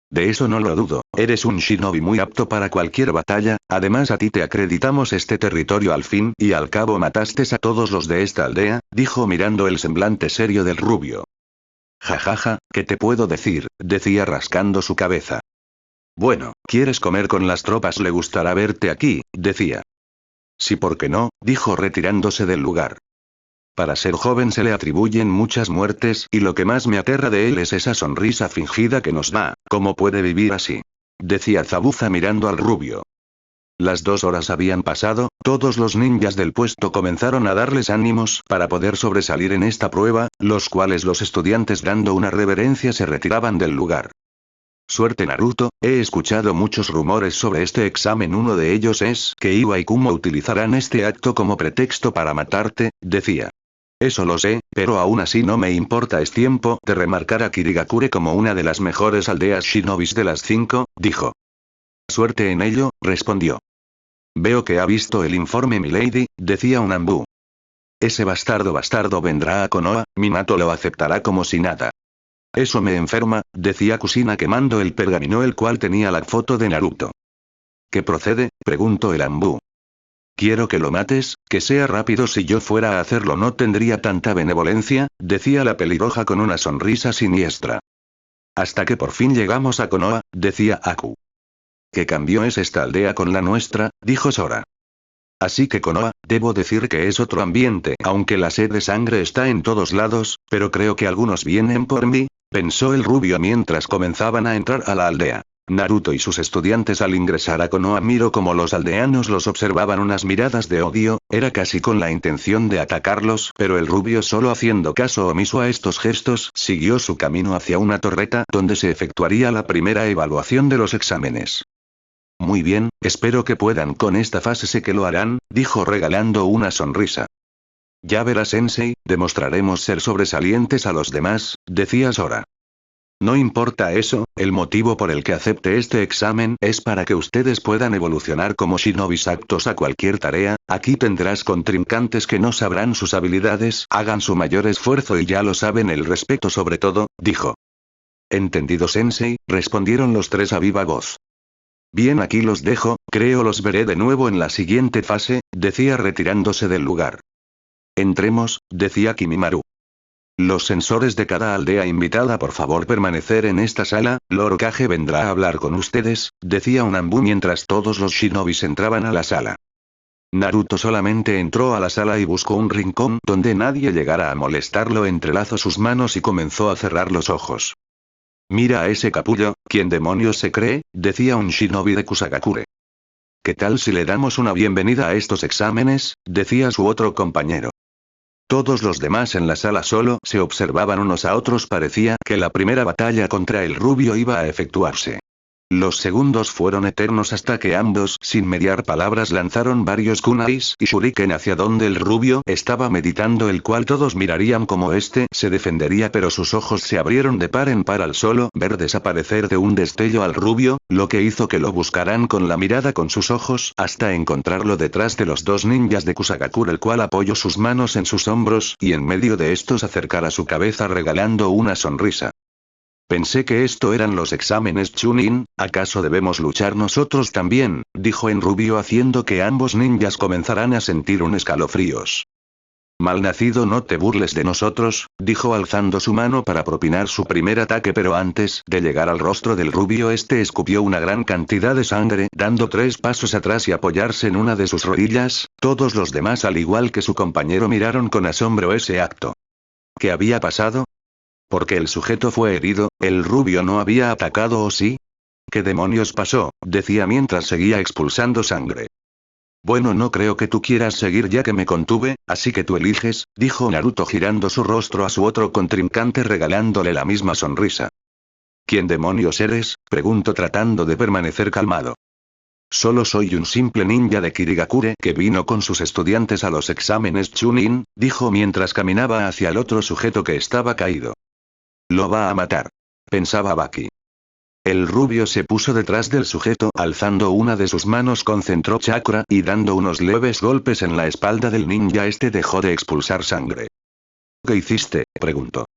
De eso no lo dudo, eres un shinobi muy apto para cualquier batalla, además a ti te acreditamos este territorio al fin y al cabo mataste a todos los de esta aldea, dijo mirando el semblante serio del rubio. Jajaja, ¿qué te puedo decir?, decía rascando su cabeza. Bueno, ¿quieres comer con las tropas? Le gustará verte aquí, decía. Sí, ¿por qué no?, dijo retirándose del lugar. Para ser joven se le atribuyen muchas muertes y lo que más me aterra de él es esa sonrisa fingida que nos da, ¿cómo puede vivir así?, decía Zabuza mirando al rubio. Las 2 horas habían pasado, todos los ninjas del puesto comenzaron a darles ánimos para poder sobresalir en esta prueba, los cuales los estudiantes dando una reverencia se retiraban del lugar. Suerte, Naruto, he escuchado muchos rumores sobre este examen, uno de ellos es que Iwa y Kumo utilizarán este acto como pretexto para matarte, decía. Eso lo sé, pero aún así no me importa, es tiempo de remarcar a Kirigakure como una de las mejores aldeas shinobis de las 5, dijo. Suerte en ello, respondió. Veo que ha visto el informe, milady, decía un Anbu. Ese bastardo vendrá a Konoha, Minato lo aceptará como si nada. Eso me enferma, decía Kusina quemando el pergamino el cual tenía la foto de Naruto. ¿Qué procede?, preguntó el Anbu. Quiero que lo mates, que sea rápido, si yo fuera a hacerlo no tendría tanta benevolencia, decía la pelirroja con una sonrisa siniestra. Hasta que por fin llegamos a Konoha, decía Aku. ¿Qué cambio es esta aldea con la nuestra?, dijo Sora. Así que Konoha, debo decir que es otro ambiente, aunque la sed de sangre está en todos lados, pero creo que algunos vienen por mí, pensó el rubio mientras comenzaban a entrar a la aldea. Naruto y sus estudiantes al ingresar a Konoha miró como los aldeanos los observaban unas miradas de odio, era casi con la intención de atacarlos, pero el rubio solo haciendo caso omiso a estos gestos siguió su camino hacia una torreta donde se efectuaría la primera evaluación de los exámenes. Muy bien, espero que puedan con esta fase, sé que lo harán, dijo regalando una sonrisa. Ya verá, sensei, demostraremos ser sobresalientes a los demás, decía Sora. No importa eso, el motivo por el que acepte este examen es para que ustedes puedan evolucionar como shinobis aptos a cualquier tarea, aquí tendrás contrincantes que no sabrán sus habilidades, hagan su mayor esfuerzo y ya lo saben, el respeto sobre todo, dijo. Entendido, sensei, respondieron los tres a viva voz. Bien, aquí los dejo, creo los veré de nuevo en la siguiente fase, decía retirándose del lugar. Entremos, decía Kimimaru. Los sensores de cada aldea invitada, por favor permanecer en esta sala, Lord Kage vendrá a hablar con ustedes, decía un Anbu mientras todos los shinobis entraban a la sala. Naruto solamente entró a la sala y buscó un rincón donde nadie llegara a molestarlo, entrelazó sus manos y comenzó a cerrar los ojos. Mira a ese capullo, ¿quién demonios se cree?, decía un shinobi de Kusagakure. ¿Qué tal si le damos una bienvenida a estos exámenes?, decía su otro compañero. Todos los demás en la sala solo se observaban unos a otros, parecía que la primera batalla contra el rubio iba a efectuarse. Los segundos fueron eternos hasta que ambos, sin mediar palabras, lanzaron varios kunais y shuriken hacia donde el rubio estaba meditando, el cual todos mirarían como este se defendería, pero sus ojos se abrieron de par en par al solo ver desaparecer de un destello al rubio, lo que hizo que lo buscaran con la mirada con sus ojos hasta encontrarlo detrás de los dos ninjas de Kusagakure, el cual apoyó sus manos en sus hombros y en medio de estos acercara su cabeza regalando una sonrisa. Pensé que esto eran los exámenes Chunin, ¿acaso debemos luchar nosotros también?, dijo en rubio haciendo que ambos ninjas comenzaran a sentir un escalofríos. Malnacido, no te burles de nosotros, dijo alzando su mano para propinar su primer ataque, pero antes de llegar al rostro del rubio este escupió una gran cantidad de sangre, dando 3 pasos atrás y apoyarse en una de sus rodillas. Todos los demás, al igual que su compañero, miraron con asombro ese acto. ¿Qué había pasado? Porque el sujeto fue herido, el rubio no había atacado, ¿o sí? ¿Qué demonios pasó?, decía mientras seguía expulsando sangre. Bueno, no creo que tú quieras seguir ya que me contuve, así que tú eliges, dijo Naruto girando su rostro a su otro contrincante regalándole la misma sonrisa. ¿Quién demonios eres?, preguntó tratando de permanecer calmado. Solo soy un simple ninja de Kirigakure que vino con sus estudiantes a los exámenes Chunin, dijo mientras caminaba hacia el otro sujeto que estaba caído. Lo va a matar, pensaba Baki. El rubio se puso detrás del sujeto, alzando una de sus manos concentró chakra y dando unos leves golpes en la espalda del ninja este dejó de expulsar sangre. ¿Qué hiciste?, preguntó.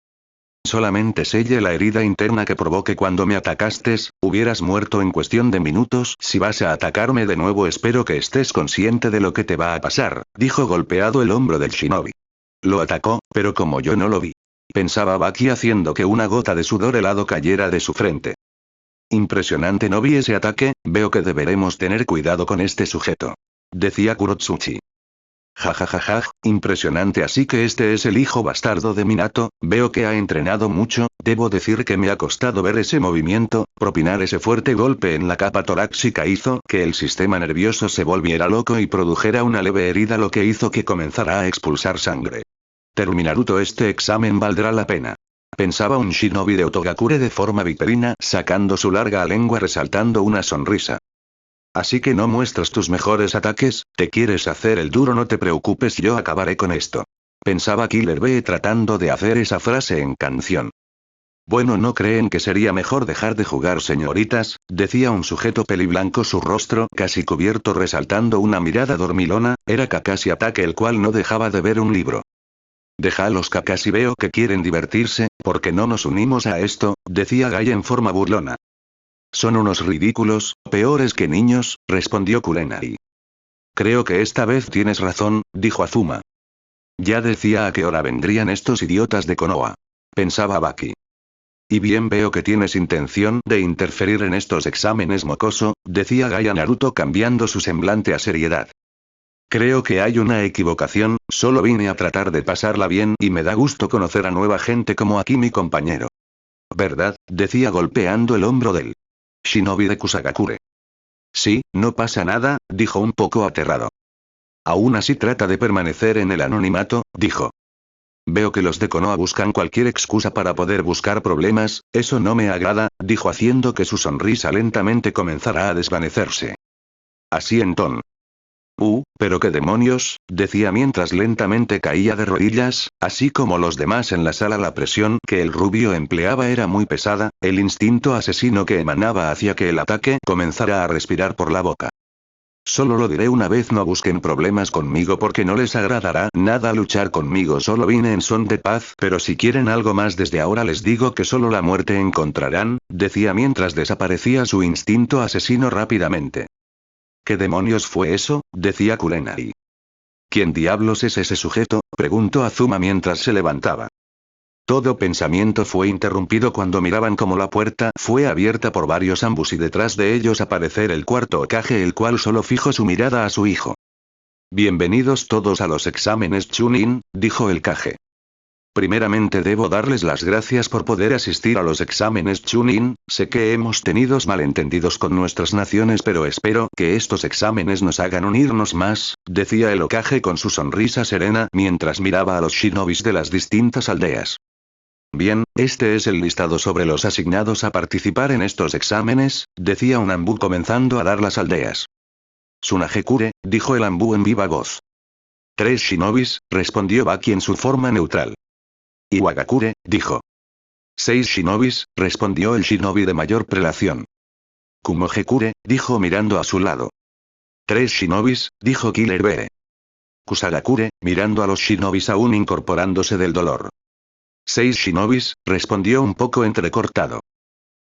Solamente sellé la herida interna que provoqué cuando me atacaste, hubieras muerto en cuestión de minutos. Si vas a atacarme de nuevo espero que estés consciente de lo que te va a pasar, dijo golpeado el hombro del shinobi. Lo atacó, pero como yo no lo vi. Pensaba Baki haciendo que una gota de sudor helado cayera de su frente. Impresionante, no vi ese ataque, veo que deberemos tener cuidado con este sujeto. Decía Kurotsuchi. Jajajaja, impresionante, así que este es el hijo bastardo de Minato, veo que ha entrenado mucho, debo decir que me ha costado ver ese movimiento, propinar ese fuerte golpe en la capa torácica hizo que el sistema nervioso se volviera loco y produjera una leve herida, lo que hizo que comenzara a expulsar sangre. Naruto, este examen valdrá la pena. Pensaba un shinobi de Otogakure de forma viperina, sacando su larga lengua resaltando una sonrisa. Así que no muestras tus mejores ataques, te quieres hacer el duro, no te preocupes, yo acabaré con esto. Pensaba Killer Bee tratando de hacer esa frase en canción. Bueno, ¿no creen que sería mejor dejar de jugar, señoritas?, decía un sujeto peliblanco, su rostro casi cubierto resaltando una mirada dormilona, era Kakashi Ataque, el cual no dejaba de ver un libro. Déjalos, Kakashi, veo que quieren divertirse, ¿por qué no nos unimos a esto?, decía Gai en forma burlona. Son unos ridículos, peores que niños, respondió Kurenai. Creo que esta vez tienes razón, dijo Azuma. Ya decía a qué hora vendrían estos idiotas de Konoha. Pensaba Baki. Y bien, veo que tienes intención de interferir en estos exámenes, mocoso, decía Gai a Naruto cambiando su semblante a seriedad. Creo que hay una equivocación, solo vine a tratar de pasarla bien y me da gusto conocer a nueva gente como aquí mi compañero. ¿Verdad?, decía golpeando el hombro del shinobi de Kusagakure. Sí, no pasa nada, dijo un poco aterrado. Aún así trata de permanecer en el anonimato, dijo. Veo que los de Konoha buscan cualquier excusa para poder buscar problemas, eso no me agrada, dijo haciendo que su sonrisa lentamente comenzara a desvanecerse. Así entonces. Pero qué demonios, decía mientras lentamente caía de rodillas, así como los demás en la sala. La presión que el rubio empleaba era muy pesada, el instinto asesino que emanaba hacía que el ataque comenzara a respirar por la boca. Solo lo diré una vez, no busquen problemas conmigo porque no les agradará nada luchar conmigo, solo vine en son de paz, pero si quieren algo más desde ahora les digo que solo la muerte encontrarán, decía mientras desaparecía su instinto asesino rápidamente. ¿Qué demonios fue eso?, decía Kurenai. ¿Quién diablos es ese sujeto?, preguntó Azuma mientras se levantaba. Todo pensamiento fue interrumpido cuando miraban como la puerta fue abierta por varios ambos y detrás de ellos aparecer el cuarto Hokage, el cual solo fijó su mirada a su hijo. Bienvenidos todos a los exámenes Chunin, dijo el Kage. Primeramente debo darles las gracias por poder asistir a los exámenes Chunin, sé que hemos tenido malentendidos con nuestras naciones pero espero que estos exámenes nos hagan unirnos más, decía el Hokage con su sonrisa serena mientras miraba a los shinobis de las distintas aldeas. Bien, este es el listado sobre los asignados a participar en estos exámenes, decía un Anbu comenzando a dar las aldeas. Tsunagekure, dijo el Anbu en viva voz. 3 shinobis, respondió Baki en su forma neutral. Iwagakure, dijo. 6 shinobis, respondió el shinobi de mayor prelación. Kumogekure, dijo mirando a su lado. 3 shinobis, dijo Killer Bee. Kusagakure, mirando a los shinobis aún incorporándose del dolor. 6 shinobis, respondió un poco entrecortado.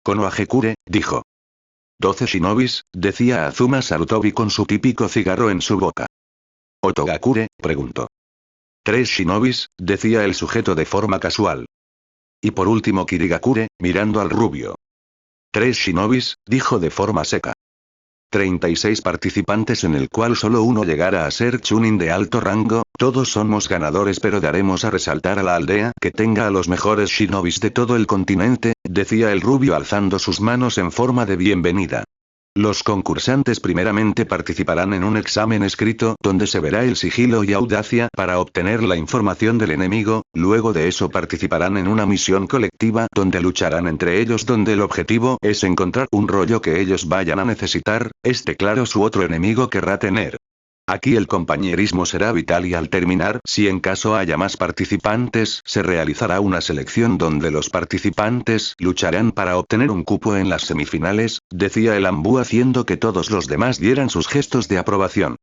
Konohagekure, dijo. 12 shinobis, decía Azuma Sarutobi con su típico cigarro en su boca. Otogakure, preguntó. 3 shinobis, decía el sujeto de forma casual. Y por último Kirigakure, mirando al rubio. 3 shinobis, dijo de forma seca. 36 participantes en el cual solo uno llegara a ser chunin de alto rango, todos somos ganadores pero daremos a resaltar a la aldea que tenga a los mejores shinobis de todo el continente, decía el rubio alzando sus manos en forma de bienvenida. Los concursantes primeramente participarán en un examen escrito donde se verá el sigilo y audacia para obtener la información del enemigo, luego de eso participarán en una misión colectiva donde lucharán entre ellos donde el objetivo es encontrar un rollo que ellos vayan a necesitar, claro su otro enemigo querrá tener. Aquí el compañerismo será vital y al terminar, si en caso haya más participantes, se realizará una selección donde los participantes lucharán para obtener un cupo en las semifinales, decía el Anbu haciendo que todos los demás dieran sus gestos de aprobación.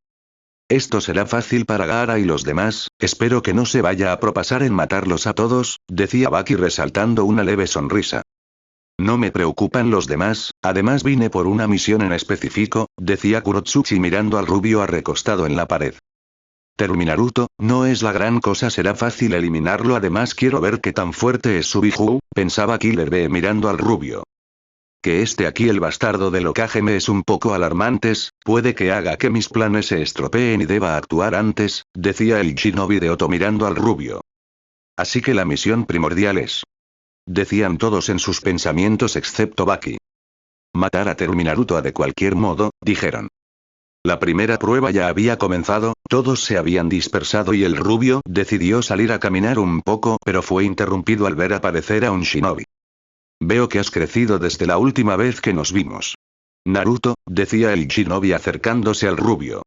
Esto será fácil para Gaara y los demás, espero que no se vaya a propasar en matarlos a todos, decía Baki resaltando una leve sonrisa. No me preocupan los demás, además vine por una misión en específico, decía Kurotsuchi mirando al rubio recostado en la pared. Teruminaruto, no es la gran cosa, será fácil eliminarlo, además quiero ver qué tan fuerte es Subihu, pensaba Killer Bee mirando al rubio. Que aquí el bastardo del Hokage me es un poco alarmantes, puede que haga que mis planes se estropeen y deba actuar antes, decía el shinobi de Oto mirando al rubio. Así que la misión primordial es... decían todos en sus pensamientos excepto Baki. Matar a Teruminaruto de cualquier modo, dijeron. La primera prueba ya había comenzado, todos se habían dispersado y el rubio decidió salir a caminar un poco pero fue interrumpido al ver aparecer a un shinobi. Veo que has crecido desde la última vez que nos vimos. Naruto, decía el shinobi acercándose al rubio.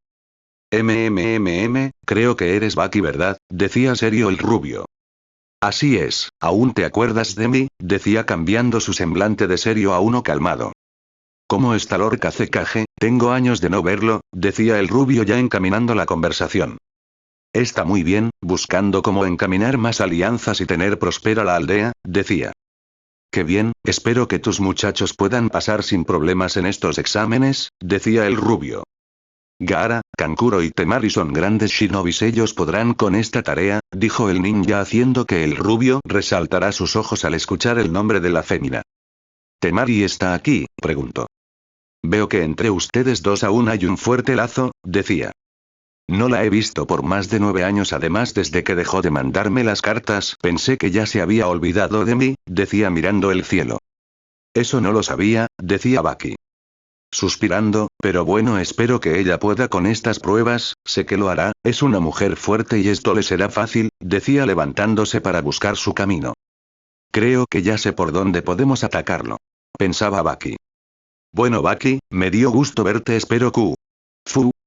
Creo que eres Baki, ¿verdad? Decía serio el rubio. Así es, ¿aún te acuerdas de mí? Decía cambiando su semblante de serio a uno calmado. ¿Cómo está Lord Kazekage? Tengo años de no verlo, decía el rubio ya encaminando la conversación. Está muy bien, buscando cómo encaminar más alianzas y tener próspera la aldea, decía. Qué bien, espero que tus muchachos puedan pasar sin problemas en estos exámenes, decía el rubio. Gaara, Kankuro y Temari son grandes shinobis, ellos podrán con esta tarea, dijo el ninja haciendo que el rubio resaltara sus ojos al escuchar el nombre de la fémina. ¿Temari está aquí?, preguntó. Veo que entre ustedes dos aún hay un fuerte lazo, decía. No la he visto por más de 9 años, además desde que dejó de mandarme las cartas pensé que ya se había olvidado de mí, decía mirando el cielo. Eso no lo sabía, decía Baki. Suspirando, pero bueno, espero que ella pueda con estas pruebas, sé que lo hará, es una mujer fuerte y esto le será fácil, decía levantándose para buscar su camino. Creo que ya sé por dónde podemos atacarlo. Pensaba Baki. Bueno Baki, me dio gusto verte, espero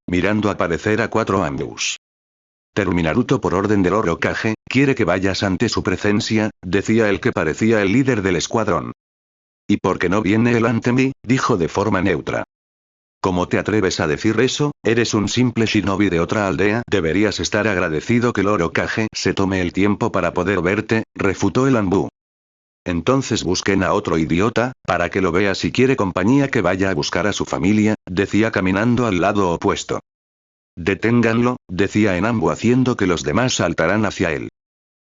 mirando aparecer a 4 Ambus. Teruminaruto por orden del Lord Hokage, quiere que vayas ante su presencia, decía el que parecía el líder del escuadrón. ¿Y por qué no viene él ante mí?, dijo de forma neutra. ¿Cómo te atreves a decir eso? Eres un simple shinobi de otra aldea, deberías estar agradecido que Lord Hokage se tome el tiempo para poder verte, refutó el Anbu. Entonces busquen a otro idiota, para que lo vea, si quiere compañía que vaya a buscar a su familia, decía caminando al lado opuesto. Deténganlo, decía en Anbu haciendo que los demás saltaran hacia él.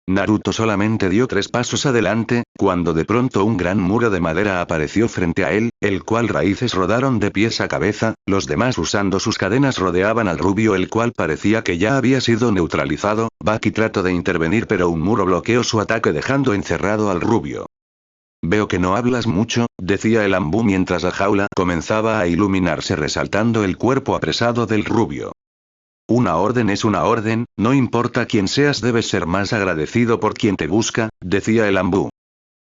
Naruto solamente dio 3 pasos adelante, cuando de pronto un gran muro de madera apareció frente a él, el cual raíces rodaron de pies a cabeza, los demás usando sus cadenas rodeaban al rubio, el cual parecía que ya había sido neutralizado. Baki trató de intervenir pero un muro bloqueó su ataque dejando encerrado al rubio. Veo que no hablas mucho, decía el Anbu mientras la jaula comenzaba a iluminarse resaltando el cuerpo apresado del rubio. Una orden es una orden, no importa quién seas, debes ser más agradecido por quien te busca, decía el Anbu.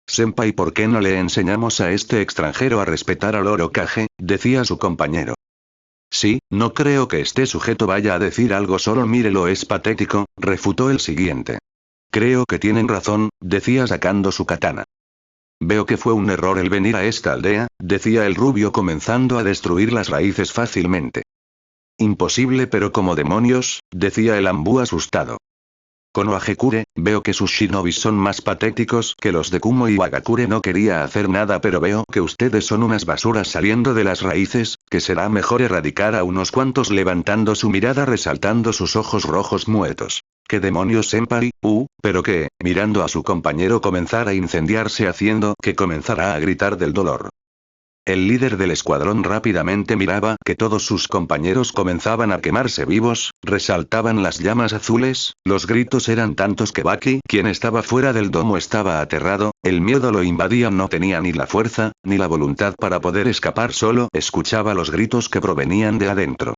Senpai, ¿por qué no le enseñamos a este extranjero a respetar al Orokaje? Decía su compañero. Sí, no creo que este sujeto vaya a decir algo, solo mírelo, es patético, refutó el siguiente. Creo que tienen razón, decía sacando su katana. Veo que fue un error el venir a esta aldea, decía el rubio comenzando a destruir las raíces fácilmente. Imposible, pero como demonios, decía el Ambú asustado. Konoha Hagekure, veo que sus shinobis son más patéticos que los de Kumo y Wagakure. No quería hacer nada, pero veo que ustedes son unas basuras saliendo de las raíces, que será mejor erradicar a unos cuantos, levantando su mirada resaltando sus ojos rojos muertos. ¿Qué demonios, senpai? Pero que, mirando a su compañero comenzar a incendiarse haciendo que comenzara a gritar del dolor. El líder del escuadrón rápidamente miraba que todos sus compañeros comenzaban a quemarse vivos, resaltaban las llamas azules, los gritos eran tantos que Baki, quien estaba fuera del domo, estaba aterrado, el miedo lo invadía, no tenía ni la fuerza, ni la voluntad para poder escapar, solo escuchaba los gritos que provenían de adentro.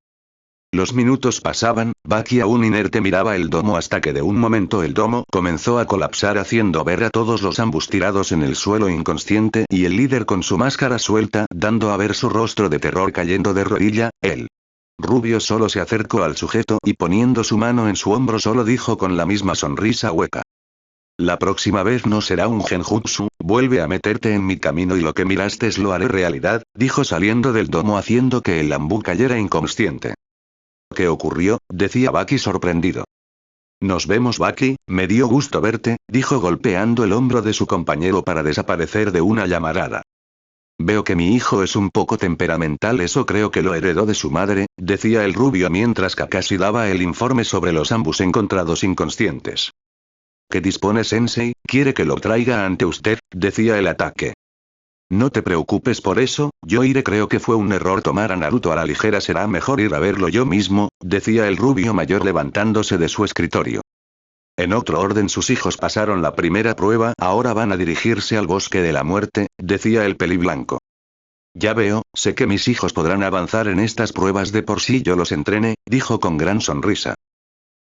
Los minutos pasaban, Baki aún inerte miraba el domo hasta que de un momento el domo comenzó a colapsar haciendo ver a todos los ambos tirados en el suelo inconsciente y el líder con su máscara suelta dando a ver su rostro de terror cayendo de rodilla. El rubio solo se acercó al sujeto y poniendo su mano en su hombro solo dijo con la misma sonrisa hueca. La próxima vez no será un genjutsu, vuelve a meterte en mi camino y lo que miraste lo haré realidad, dijo saliendo del domo haciendo que el Ambú cayera inconsciente. ¿Qué ocurrió? Decía Baki sorprendido. Nos vemos, Baki, me dio gusto verte, dijo golpeando el hombro de su compañero para desaparecer de una llamarada. Veo que mi hijo es un poco temperamental, eso creo que lo heredó de su madre, decía el rubio mientras Kakashi daba el informe sobre los ambos encontrados inconscientes. ¿Qué dispone, sensei? ¿Quiere que lo traiga ante usted? Decía el ataque. No te preocupes por eso, yo iré, creo que fue un error tomar a Naruto a la ligera, será mejor ir a verlo yo mismo, decía el rubio mayor levantándose de su escritorio. En otro orden, sus hijos pasaron la primera prueba, ahora van a dirigirse al bosque de la muerte, decía el peliblanco. Ya veo, sé que mis hijos podrán avanzar en estas pruebas de por sí yo los entrené, dijo con gran sonrisa.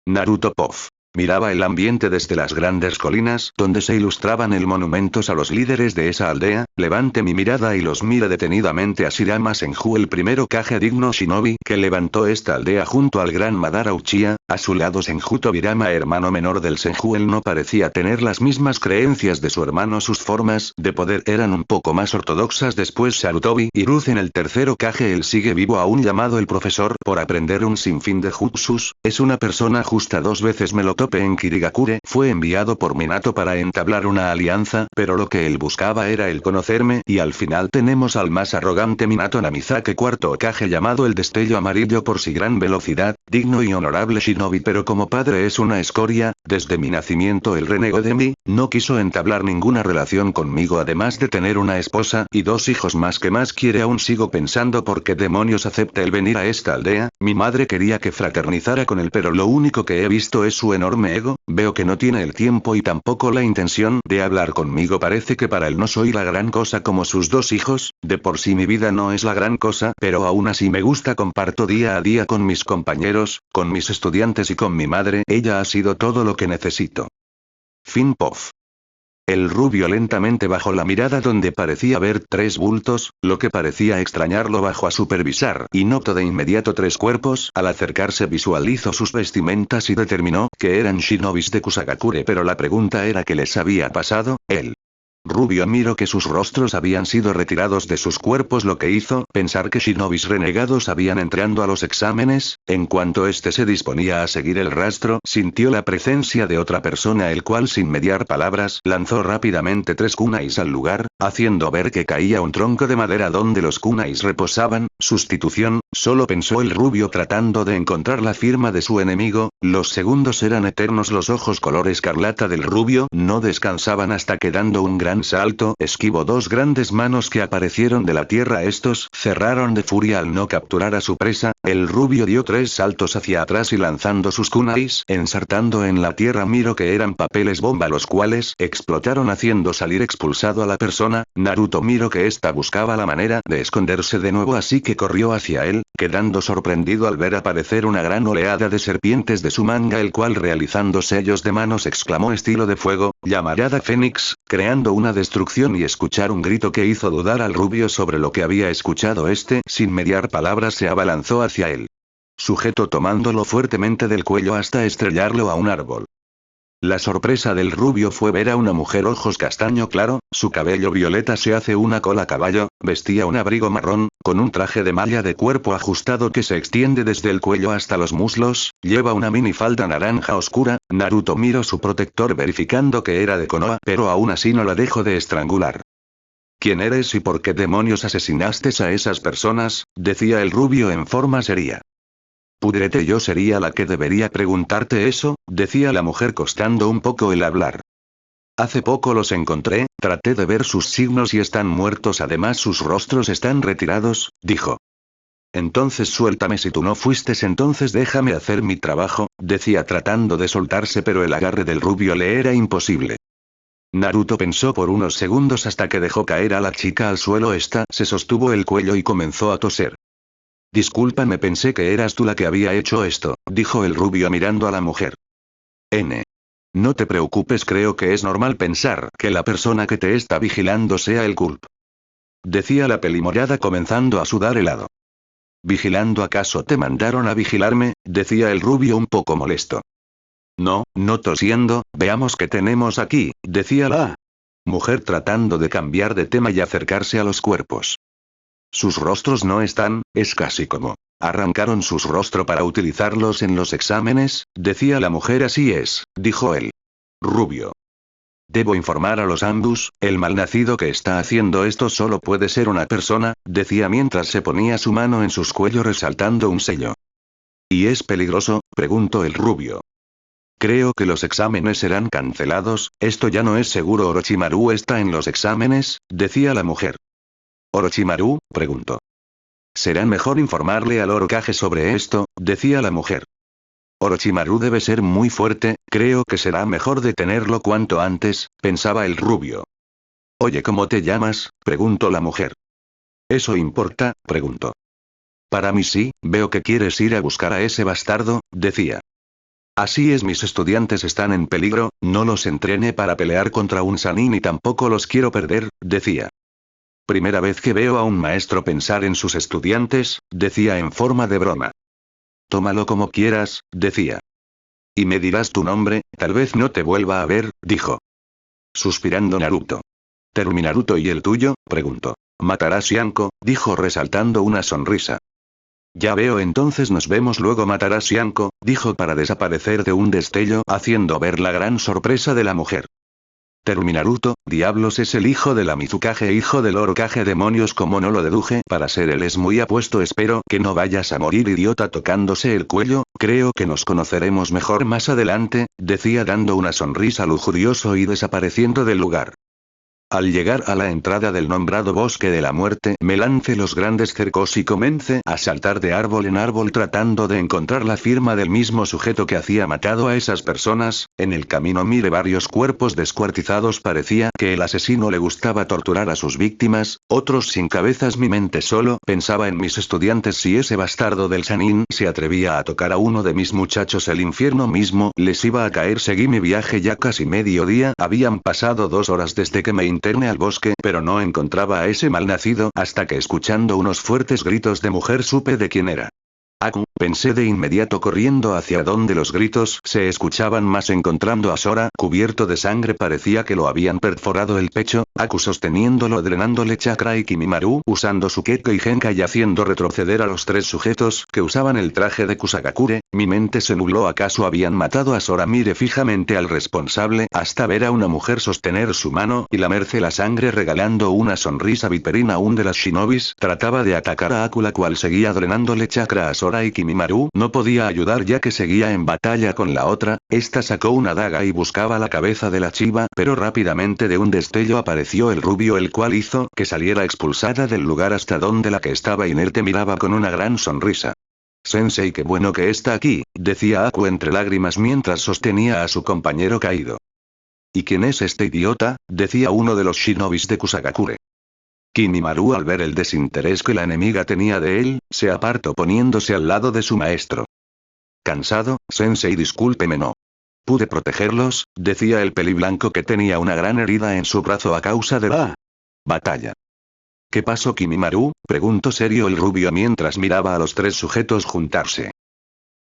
Naruto Puff. Miraba el ambiente desde las grandes colinas donde se ilustraban el monumentos a los líderes de esa aldea, levante mi mirada y los mire detenidamente a Shirama Senju, el primero Kage digno shinobi que levantó esta aldea junto al gran Madara Uchiha, a su lado Senju Tobirama, hermano menor del Senju. Él no parecía tener las mismas creencias de su hermano, sus formas de poder eran un poco más ortodoxas. Después Sarutobi Hiruzen, el tercero Kage, él sigue vivo aún, llamado el profesor por aprender un sinfín de jutsus, es una persona justa, 2 veces me lo tope en Kirigakure, fue enviado por Minato para entablar una alianza, pero lo que él buscaba era el conocerme y al final tenemos al más arrogante Minato Namizake, cuarto Hokage, llamado el destello amarillo por su gran velocidad, digno y honorable shinobi, pero como padre es una escoria, desde mi nacimiento él renegó de mí, no quiso entablar ninguna relación conmigo además de tener una esposa y 2 hijos más que más quiere. Aún sigo pensando por qué demonios acepta el venir a esta aldea, mi madre quería que fraternizara con él pero lo único que he visto es su enorme ego, veo que no tiene el tiempo y tampoco la intención de hablar conmigo, parece que para él no soy la gran cosa como sus 2 hijos, de por sí mi vida no es la gran cosa, pero aún así me gusta, comparto día a día con mis compañeros, con mis estudiantes y con mi madre, ella ha sido todo lo que necesito. Fin Puff. El rubio lentamente bajó la mirada donde parecía ver 3 bultos, lo que parecía extrañarlo bajó a supervisar y notó de inmediato 3 cuerpos, al acercarse visualizó sus vestimentas y determinó que eran shinobis de Kusagakure, pero la pregunta era ¿qué les había pasado? El rubio miró que sus rostros habían sido retirados de sus cuerpos, lo que hizo pensar que shinobis renegados habían entrado a los exámenes. En cuanto este se disponía a seguir el rastro, sintió la presencia de otra persona, el cual sin mediar palabras lanzó rápidamente 3 kunais al lugar, haciendo ver que caía un tronco de madera donde los kunais reposaban. Sustitución, solo pensó el rubio tratando de encontrar la firma de su enemigo. Los segundos eran eternos, los ojos color escarlata del rubio no descansaban hasta que dando un gran salto esquivó 2 grandes manos que aparecieron de la tierra. Estos cerraron de furia al no capturar a su presa. El rubio dio 3 saltos hacia atrás y lanzando sus kunais ensartando en la tierra miró que eran papeles bomba, los cuales explotaron haciendo salir expulsado a la persona. Naruto miró que ésta buscaba la manera de esconderse de nuevo, así que que corrió hacia él, quedando sorprendido al ver aparecer una gran oleada de serpientes de su manga, el cual realizando sellos de manos exclamó estilo de fuego, llamarada Fénix, creando una destrucción y escuchar un grito que hizo dudar al rubio sobre lo que había escuchado. Sin mediar palabras se abalanzó hacia él, sujeto tomándolo fuertemente del cuello hasta estrellarlo a un árbol. La sorpresa del rubio fue ver a una mujer ojos castaño claro, su cabello violeta se hace una cola caballo, vestía un abrigo marrón, con un traje de malla de cuerpo ajustado que se extiende desde el cuello hasta los muslos, lleva una minifalda naranja oscura. Naruto miró su protector verificando que era de Konoha, pero aún así no la dejó de estrangular. ¿Quién eres y por qué demonios asesinaste a esas personas?, decía el rubio en forma seria. Pudrete, yo sería la que debería preguntarte eso, decía la mujer costando un poco el hablar. Hace poco los encontré, traté de ver sus signos y están muertos, además sus rostros están retirados, dijo. Entonces suéltame, si tú no fuiste entonces déjame hacer mi trabajo, decía tratando de soltarse, pero el agarre del rubio le era imposible. Naruto pensó por unos segundos hasta que dejó caer a la chica al suelo. Esta se sostuvo el cuello y comenzó a toser. Discúlpame, pensé que eras tú la que había hecho esto, dijo el rubio mirando a la mujer. No te preocupes, creo que es normal pensar que la persona que te está vigilando sea el culp, decía la pelimorada comenzando a sudar helado. ¿Vigilando? ¿Acaso te mandaron a vigilarme?, decía el rubio un poco molesto. No, no tosiendo, veamos qué tenemos aquí, decía la mujer tratando de cambiar de tema y acercarse a los cuerpos. Sus rostros no están, es casi como arrancaron sus rostros para utilizarlos en los exámenes, decía la mujer. Así es, dijo el rubio. Debo informar a los ambos, el malnacido que está haciendo esto solo puede ser una persona, decía mientras se ponía su mano en sus cuellos resaltando un sello. ¿Y es peligroso?, preguntó el rubio. Creo que los exámenes serán cancelados, esto ya no es seguro. ¿Orochimaru está en los exámenes?, decía la mujer. ¿Orochimaru?, preguntó. Será mejor informarle al Hokage sobre esto, decía la mujer. Orochimaru debe ser muy fuerte, creo que será mejor detenerlo cuanto antes, pensaba el rubio. Oye, ¿cómo te llamas?, preguntó la mujer. ¿Eso importa?, preguntó. Para mí sí, veo que quieres ir a buscar a ese bastardo, decía. Así es, mis estudiantes están en peligro, no los entrené para pelear contra un Sannin y tampoco los quiero perder, decía. Primera vez que veo a un maestro pensar en sus estudiantes, decía en forma de broma. Tómalo como quieras, decía. Y me dirás tu nombre, tal vez no te vuelva a ver, dijo. Suspirando Naruto. ¿Terumi Naruto y el tuyo?, preguntó. Matarás Yanko, dijo resaltando una sonrisa. Ya veo, entonces nos vemos luego. Matarás Yanko, dijo para desaparecer de un destello, haciendo ver la gran sorpresa de la mujer. Terumi Naruto, diablos, es el hijo de la Mizukage, hijo del Hokage, demonios, como no lo deduje, para ser él es muy apuesto. Espero que no vayas a morir, idiota, tocándose el cuello, creo que nos conoceremos mejor más adelante, decía dando una sonrisa lujurioso y desapareciendo del lugar. Al llegar a la entrada del nombrado bosque de la muerte, me lancé los grandes cercos y comencé a saltar de árbol en árbol tratando de encontrar la firma del mismo sujeto que hacía matado a esas personas. En el camino miré varios cuerpos descuartizados, parecía que el asesino le gustaba torturar a sus víctimas, otros sin cabezas. Mi mente solo pensaba en mis estudiantes. Si ese bastardo del Sannin se atrevía a tocar a uno de mis muchachos, el infierno mismo les iba a caer. Seguí mi viaje ya casi mediodía, habían pasado 2 horas desde que me interné al bosque, pero no encontraba a ese malnacido, hasta que escuchando unos fuertes gritos de mujer supe de quién era. Aku, pensé de inmediato corriendo hacia donde los gritos se escuchaban más, encontrando a Sora cubierto de sangre, parecía que lo habían perforado el pecho, Aku sosteniéndolo drenándole chakra y Kimimaru usando su Keko y Genkai y haciendo retroceder a los 3 sujetos que usaban el traje de Kusagakure. Mi mente se nubló, ¿acaso habían matado a Sora? Miré fijamente al responsable hasta ver a una mujer sostener su mano y lamerse la sangre regalando una sonrisa viperina. Un de las shinobis trataba de atacar a Aku, la cual seguía drenándole chakra a Sora y Kimimaru no podía ayudar ya que seguía en batalla con la otra. Esta sacó una daga y buscaba la cabeza de la chiva, pero rápidamente de un destello apareció el rubio, el cual hizo que saliera expulsada del lugar hasta donde la que estaba inerte miraba con una gran sonrisa. Sensei, qué bueno que está aquí, decía Aku entre lágrimas mientras sostenía a su compañero caído. ¿Y quién es este idiota?, decía uno de los shinobis de Kusagakure. Kimimaru, al ver el desinterés que la enemiga tenía de él, se apartó poniéndose al lado de su maestro. Cansado, sensei, discúlpeme, no pude protegerlos, decía el peliblanco, que tenía una gran herida en su brazo a causa de la batalla. ¿Qué pasó, Kimimaru?, preguntó serio el rubio mientras miraba a los tres sujetos juntarse.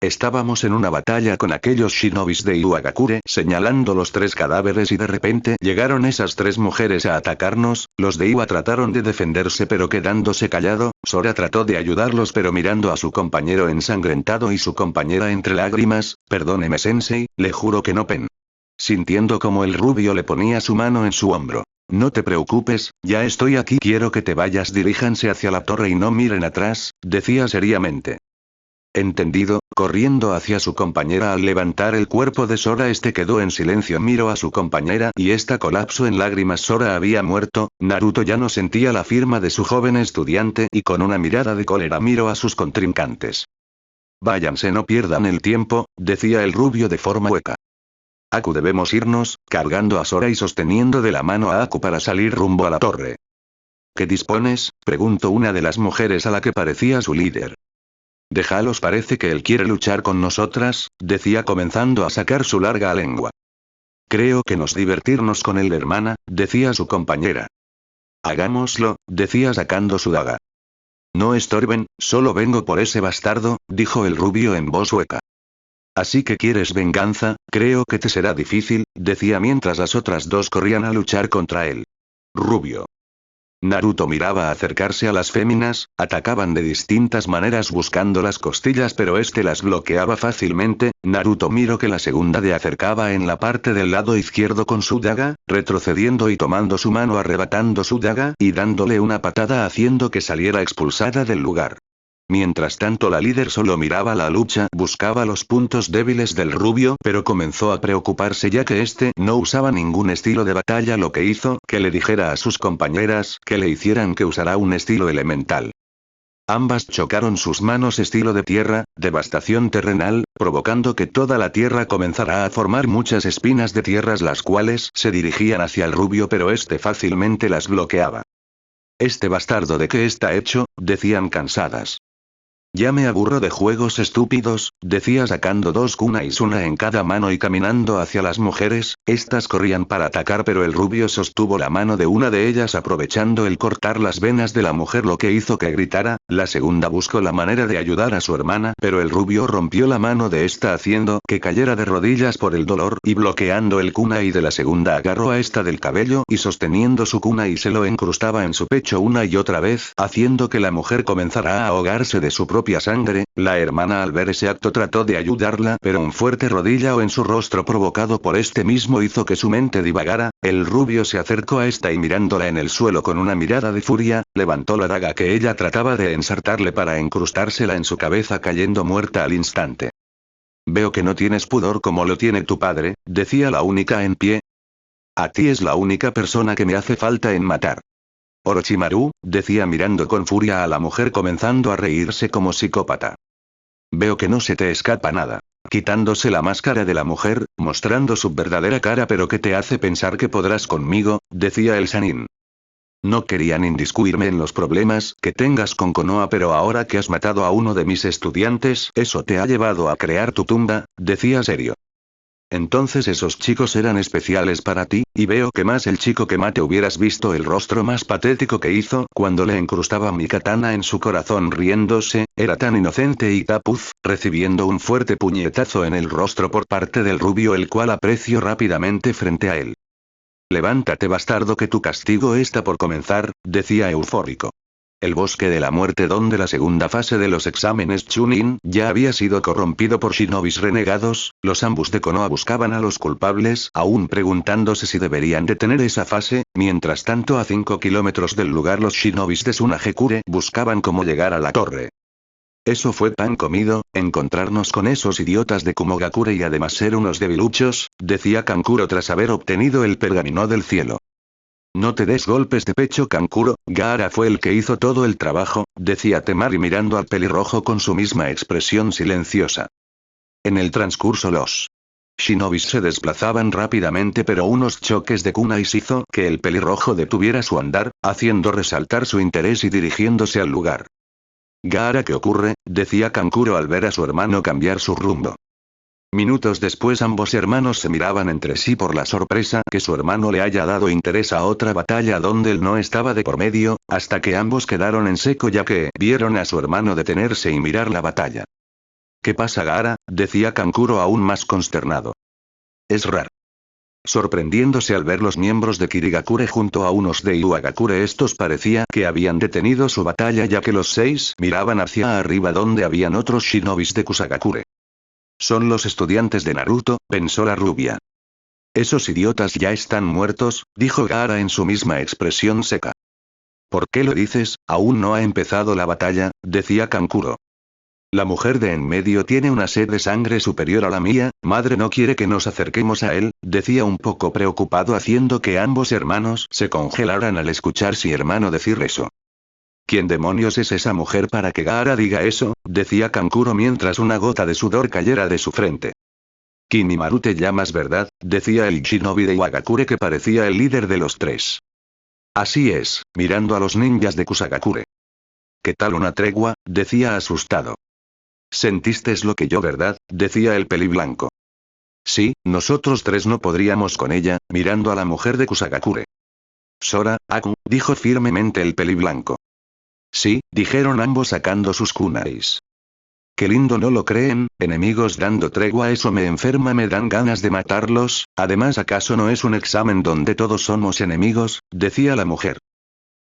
Estábamos en una batalla con aquellos shinobis de Iwagakure, señalando los tres cadáveres, y de repente llegaron esas tres mujeres a atacarnos. Los de Iwa trataron de defenderse pero quedándose callado. Sora trató de ayudarlos pero mirando a su compañero ensangrentado y su compañera entre lágrimas. Perdóneme, sensei, le juro que no pen. Sintiendo como el rubio le ponía su mano en su hombro. No te preocupes, ya estoy aquí. Quiero que te vayas, diríjanse hacia la torre y no miren atrás, decía seriamente. Entendido. Corriendo hacia su compañera, al levantar el cuerpo de Sora, este quedó en silencio. Miró a su compañera y esta colapsó en lágrimas. Sora había muerto. Naruto ya no sentía la firma de su joven estudiante y con una mirada de cólera miró a sus contrincantes. Váyanse, no pierdan el tiempo, decía el rubio de forma hueca. Aku, debemos irnos, cargando a Sora y sosteniendo de la mano a Aku para salir rumbo a la torre. ¿Qué dispones?, preguntó una de las mujeres a la que parecía su líder. Déjalos, parece que él quiere luchar con nosotras, decía comenzando a sacar su larga lengua. Creo que nos divertirnos con él, hermana, decía su compañera. Hagámoslo, decía sacando su daga. No estorben, solo vengo por ese bastardo, dijo el rubio en voz hueca. Así que quieres venganza, creo que te será difícil, decía mientras las otras dos corrían a luchar contra él. Rubio. Naruto miraba acercarse a las féminas, atacaban de distintas maneras buscando las costillas pero este las bloqueaba fácilmente. Naruto miró que la segunda de acercaba en la parte del lado izquierdo con su daga, retrocediendo y tomando su mano, arrebatando su daga y dándole una patada haciendo que saliera expulsada del lugar. Mientras tanto la líder solo miraba la lucha, buscaba los puntos débiles del rubio, pero comenzó a preocuparse ya que este no usaba ningún estilo de batalla, lo que hizo que le dijera a sus compañeras que le hicieran que usara un estilo elemental. Ambas chocaron sus manos estilo de tierra, devastación terrenal, provocando que toda la tierra comenzara a formar muchas espinas de tierras las cuales se dirigían hacia el rubio pero este fácilmente las bloqueaba. Este bastardo, ¿de qué está hecho?, decían cansadas. Ya me aburro de juegos estúpidos, decía sacando dos kunais, una en cada mano y caminando hacia las mujeres. Estas corrían para atacar pero el rubio sostuvo la mano de una de ellas aprovechando el cortar las venas de la mujer, lo que hizo que gritara. La segunda buscó la manera de ayudar a su hermana pero el rubio rompió la mano de esta haciendo que cayera de rodillas por el dolor y bloqueando el kunai de la segunda agarró a esta del cabello y sosteniendo su kunai se lo incrustaba en su pecho una y otra vez haciendo que la mujer comenzara a ahogarse de su propia sangre. La hermana al ver ese acto trató de ayudarla pero un fuerte rodillao en su rostro provocado por este mismo hizo que su mente divagara. El rubio se acercó a esta y mirándola en el suelo con una mirada de furia, levantó la daga que ella trataba de ensartarle para incrustársela en su cabeza cayendo muerta al instante. Veo que no tienes pudor como lo tiene tu padre, decía la única en pie. A ti es la única persona que me hace falta en matar. Orochimaru, decía mirando con furia a la mujer comenzando a reírse como psicópata. Veo que no se te escapa nada. Quitándose la máscara de la mujer, mostrando su verdadera cara. ¿Pero qué te hace pensar que podrás conmigo?, decía el Sannin. No querían inmiscuirme en los problemas que tengas con Konoha pero ahora que has matado a uno de mis estudiantes, eso te ha llevado a crear tu tumba, decía serio. Entonces esos chicos eran especiales para ti, y veo que más el chico que mate. Hubieras visto el rostro más patético que hizo cuando le incrustaba mi katana en su corazón riéndose, era tan inocente y tapuz, recibiendo un fuerte puñetazo en el rostro por parte del rubio el cual apreció rápidamente frente a él. Levántate bastardo que tu castigo está por comenzar, decía eufórico. El bosque de la muerte donde la segunda fase de los exámenes Chunin ya había sido corrompido por shinobis renegados, los ambos de Konoha buscaban a los culpables aún preguntándose si deberían detener esa fase, mientras tanto a 5 kilómetros del lugar los shinobis de Tsunagakure buscaban cómo llegar a la torre. Eso fue pan comido, encontrarnos con esos idiotas de Kumogakure y además ser unos debiluchos, decía Kankuro tras haber obtenido el pergamino del cielo. No te des golpes de pecho Kankuro, Gaara fue el que hizo todo el trabajo, decía Temari mirando al pelirrojo con su misma expresión silenciosa. En el transcurso los Shinobis se desplazaban rápidamente, pero unos choques de kunais hizo que el pelirrojo detuviera su andar, haciendo resaltar su interés y dirigiéndose al lugar. «Gaara, ¿qué ocurre?», decía Kankuro al ver a su hermano cambiar su rumbo. Minutos después ambos hermanos se miraban entre sí por la sorpresa que su hermano le haya dado interés a otra batalla donde él no estaba de por medio, hasta que ambos quedaron en seco ya que vieron a su hermano detenerse y mirar la batalla. «¿Qué pasa, Gaara?», decía Kankuro aún más consternado. «Es raro». Sorprendiéndose al ver los miembros de Kirigakure junto a unos de Iwagakure, estos parecía que habían detenido su batalla ya que los 6 miraban hacia arriba donde habían otros shinobis de Kusagakure. «Son los estudiantes de Naruto», pensó la rubia. «Esos idiotas ya están muertos», dijo Gaara en su misma expresión seca. «¿Por qué lo dices? Aún no ha empezado la batalla», decía Kankuro. «La mujer de en medio tiene una sed de sangre superior a la mía, madre no quiere que nos acerquemos a él», decía un poco preocupado haciendo que ambos hermanos se congelaran al escuchar su hermano decir eso. «¿Quién demonios es esa mujer para que Gaara diga eso?», decía Kankuro mientras una gota de sudor cayera de su frente. «Kimimaru te llamas, ¿verdad?», decía el shinobi de Iwagakure que parecía el líder de los 3. «Así es», mirando a los ninjas de Kusagakure. «¿Qué tal una tregua?», decía asustado. «Sentiste lo que yo, ¿verdad?», decía el peliblanco. «Sí, nosotros 3 no podríamos con ella», mirando a la mujer de Kusagakure. «Sora, Aku», dijo firmemente el peliblanco. «Sí», dijeron ambos sacando sus kunais. «Qué lindo, ¿no lo creen? Enemigos dando tregua, eso me enferma, me dan ganas de matarlos, además ¿acaso no es un examen donde todos somos enemigos?», decía la mujer.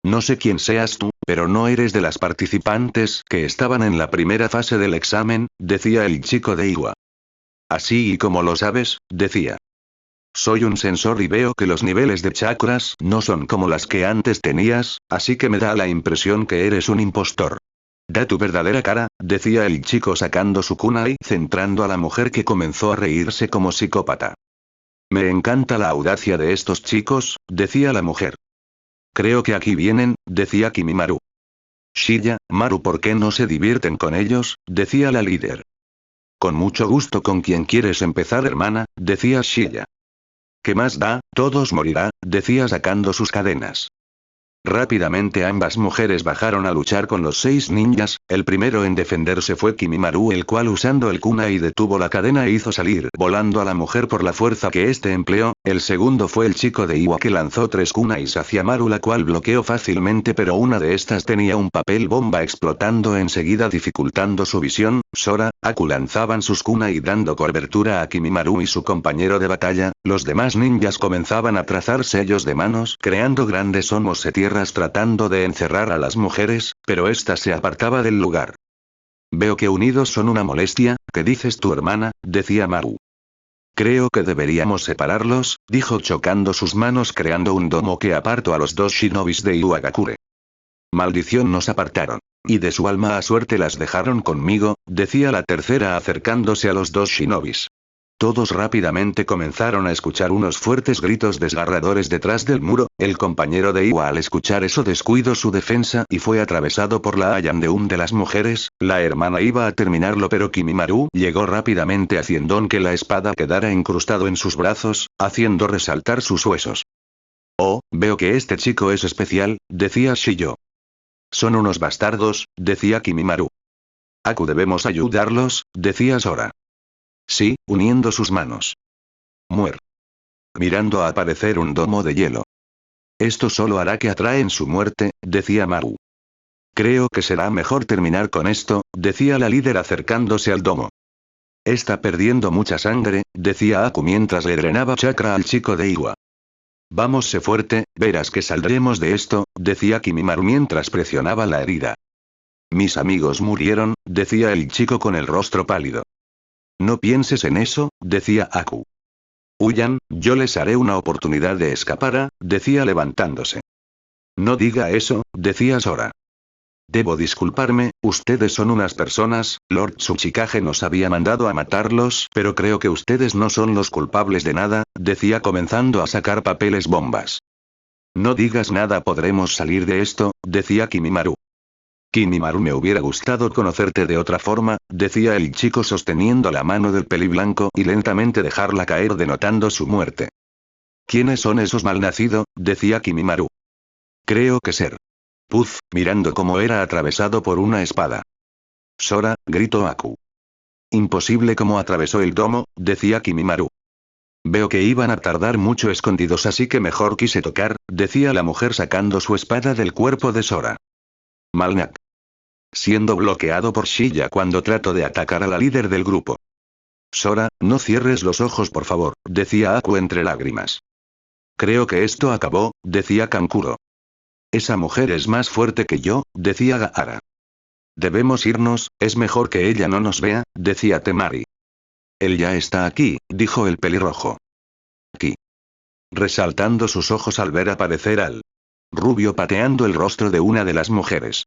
«No sé quién seas tú, pero no eres de las participantes que estaban en la primera fase del examen», decía el chico de Iwa. «Así y como lo sabes», decía. «Soy un sensor y veo que los niveles de chakras no son como las que antes tenías, así que me da la impresión que eres un impostor». «Da tu verdadera cara», decía el chico sacando su kunai centrando a la mujer que comenzó a reírse como psicópata. «Me encanta la audacia de estos chicos», decía la mujer. «Creo que aquí vienen», decía Kimimaru. «Shiya, Maru, ¿por qué no se divierten con ellos?», decía la líder. «Con mucho gusto, ¿con quién quieres empezar, hermana?», decía Shiya. «¿Qué más da? Todos morirá», decía sacando sus cadenas. Rápidamente ambas mujeres bajaron a luchar con los 6 ninjas, el primero en defenderse fue Kimimaru, el cual usando el kunai detuvo la cadena e hizo salir volando a la mujer por la fuerza que éste empleó, el segundo fue el chico de Iwa que lanzó 3 kunais hacia Maru, la cual bloqueó fácilmente, pero una de estas tenía un papel bomba explotando enseguida dificultando su visión. Sora, Aku lanzaban sus kunai dando cobertura a Kimimaru y su compañero de batalla, los demás ninjas comenzaban a trazar sellos de manos creando grandes homos de tierra tratando de encerrar a las mujeres, pero ésta se apartaba del lugar. «Veo que unidos son una molestia, ¿qué dices tu hermana?», decía Maru. «Creo que deberíamos separarlos», dijo chocando sus manos creando un domo que apartó a los 2 shinobis de Iwagakure. «Maldición, nos apartaron. Y de su alma a suerte las dejaron conmigo», decía la tercera acercándose a los 2 shinobis. Todos rápidamente comenzaron a escuchar unos fuertes gritos desgarradores detrás del muro, el compañero de Iwa al escuchar eso descuidó su defensa y fue atravesado por la Ayandeum de las mujeres, la hermana iba a terminarlo pero Kimimaru llegó rápidamente haciendo que la espada quedara incrustado en sus brazos, haciendo resaltar sus huesos. «Oh, veo que este chico es especial», decía Shiyo. «Son unos bastardos», decía Kimimaru. «Aku, debemos ayudarlos», decía Sora. «Sí», uniendo sus manos. «Muer». Mirando a aparecer un domo de hielo. «Esto solo hará que atraen su muerte», decía Maru. «Creo que será mejor terminar con esto», decía la líder acercándose al domo. «Está perdiendo mucha sangre», decía Aku mientras le drenaba chakra al chico de Iwa. «Vamos, sé fuerte, verás que saldremos de esto», decía Kimimaru mientras presionaba la herida. «Mis amigos murieron», decía el chico con el rostro pálido. «No pienses en eso», decía Aku. «Huyan, yo les haré una oportunidad de escapar», decía levantándose. «No diga eso», decía Sora. «Debo disculparme, ustedes son unas personas, Lord Tsuchikage nos había mandado a matarlos, pero creo que ustedes no son los culpables de nada», decía comenzando a sacar papeles bombas. «No digas nada, podremos salir de esto», decía Kimimaru. Kimimaru, me hubiera gustado conocerte de otra forma, decía el chico sosteniendo la mano del peliblanco y lentamente dejarla caer denotando su muerte. ¿Quiénes son esos malnacido? Decía Kimimaru. Creo que ser. Puff, mirando cómo era atravesado por una espada. Sora, gritó Aku. Imposible cómo atravesó el domo, decía Kimimaru. Veo que iban a tardar mucho escondidos, así que mejor quise tocar, decía la mujer sacando su espada del cuerpo de Sora. Malnak. Siendo bloqueado por Shiya cuando trato de atacar a la líder del grupo. Sora, no cierres los ojos por favor, decía Aku entre lágrimas. Creo que esto acabó, decía Kankuro. Esa mujer es más fuerte que yo, decía Gaara. Debemos irnos, es mejor que ella no nos vea, decía Temari. Él ya está aquí, dijo el pelirrojo. Aquí. Resaltando sus ojos al ver aparecer al rubio pateando el rostro de una de las mujeres.